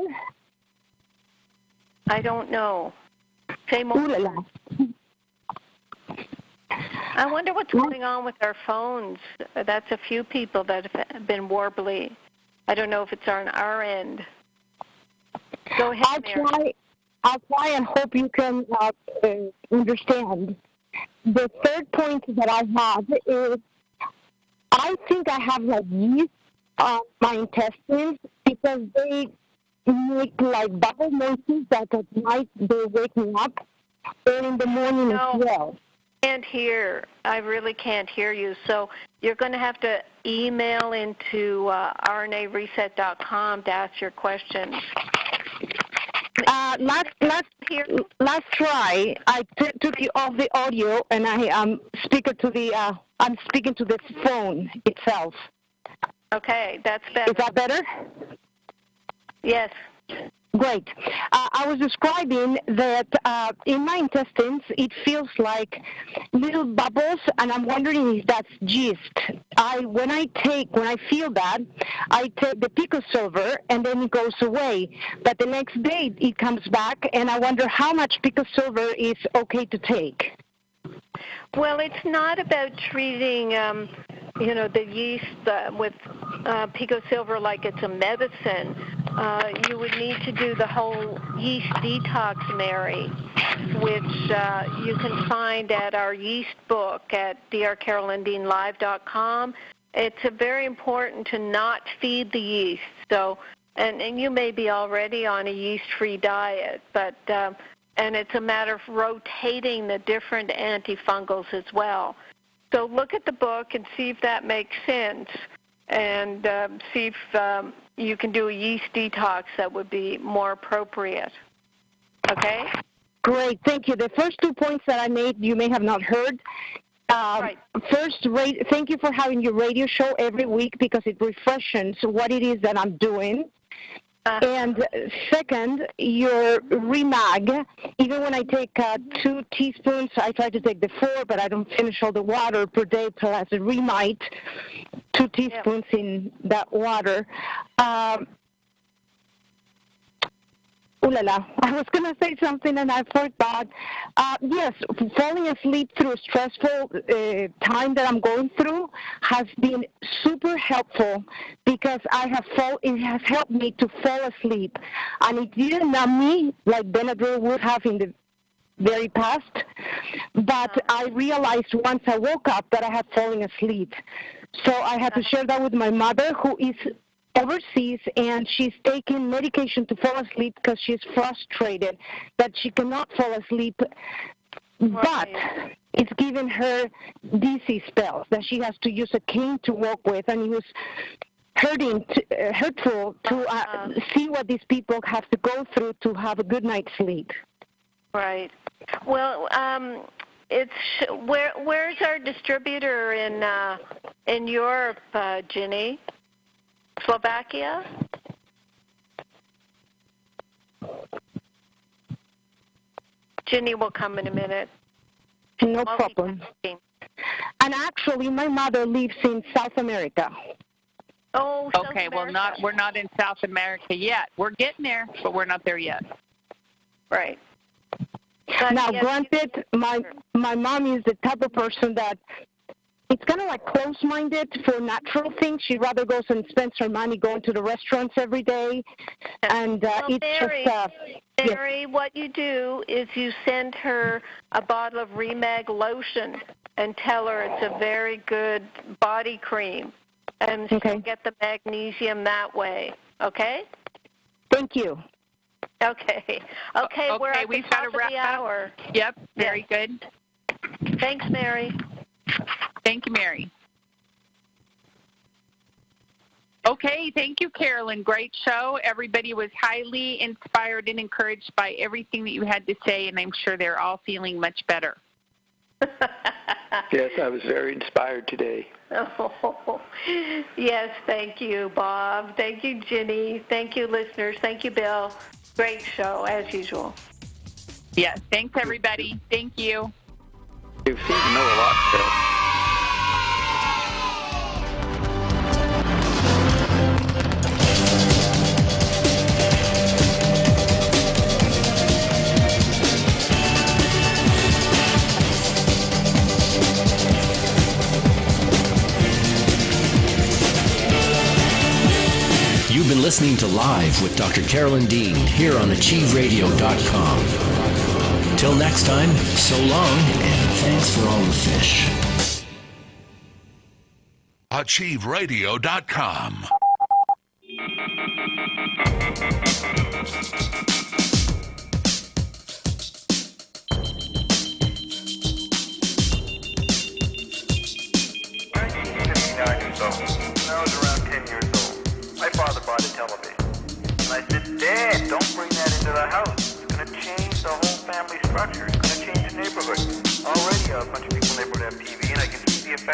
I don't know. Say more. Ooh la la. I wonder what's going on with our phones. That's a few people that have been warbly. I don't know if it's on our end. Go ahead, Mary. I'll try and hope you can understand. The third point that I have is I think I have like yeast on my intestines because they make like bubble noises that at night they wake me up and in the morning as well. Can't hear. I really can't hear you. So you're going to have to email into rnareset.com to ask your questions. Last try, I took you off the audio and I'm speaking to the phone itself. Okay, that's better. Is that better? Yes. Great. I was describing that in my intestines it feels like little bubbles, and I'm wondering if that's yeast. When I feel that, I take the pico silver and then it goes away. But the next day it comes back, and I wonder how much pico silver is okay to take. Well, it's not about treating, the yeast with pico silver like it's a medicine. You would need to do the whole yeast detox, Mary, which you can find at our yeast book at drcarolyndeanlive.com. It's very important to not feed the yeast. So, and you may be already on a yeast-free diet, but and it's a matter of rotating the different antifungals as well. So look at the book and see if that makes sense, and see if you can do a yeast detox that would be more appropriate. Okay? Great, thank you. The first 2 points that I made, you may have not heard. Right. First, thank you for having your radio show every week because it refreshes what it is that I'm doing. And second, your Remag, even when I take 2 teaspoons, I try to take the 4, but I don't finish all the water per day, so as a Remite, 2 teaspoons in that water. Ooh la la. I was going to say something and I forgot. Yes, falling asleep through a stressful time that I'm going through has been super helpful because it has helped me to fall asleep. And it didn't numb me like Benadryl would have in the very past, but I realized once I woke up that I had fallen asleep. So I had to share that with my mother, who is overseas, and she's taking medication to fall asleep because she's frustrated that she cannot fall asleep, but it's given her dizzy spells that she has to use a cane to walk with, and it was hurtful to see what these people have to go through to have a good night's sleep. Right. Well, where's our distributor in Europe, Ginny? Slovakia? Ginny will come in a minute. No problem. And actually, my mother lives in South America. Oh, okay. Well, we're not in South America yet. We're getting there, but we're not there yet. Right. Now, granted, my mom is the type of person that it's kind of like close-minded for natural things. She rather goes and spends her money going to the restaurants every day. And it's Mary, just... Mary, what you do is you send her a bottle of Remag lotion and tell her it's a very good body cream. And she'll get the magnesium that way. Okay? Thank you. Okay. Okay, we're at the top of the hour. Yep, very good. Thanks, Mary. Thank you, Mary. Okay, thank you, Carolyn. Great show. Everybody was highly inspired and encouraged by everything that you had to say, and I'm sure they're all feeling much better. Yes, I was very inspired today. Oh, yes, thank you, Bob. Thank you, Ginny. Thank you, listeners. Thank you, Bill. Great show, as usual. Yes, thanks, everybody. Thank you. You seem to know a lot, Carol. You've been listening to Live with Dr. Carolyn Dean here on AchieveRadio.com. Till next time, so long, and thanks for all the fish. AchieveRadio.com. When I was around 10 years old, my father bought a television. And I said, Dad, don't bring that into the house. It's going to change the whole family structure. It's going to change the neighborhood. Already a bunch of people in the neighborhood have TV, and I can see the effect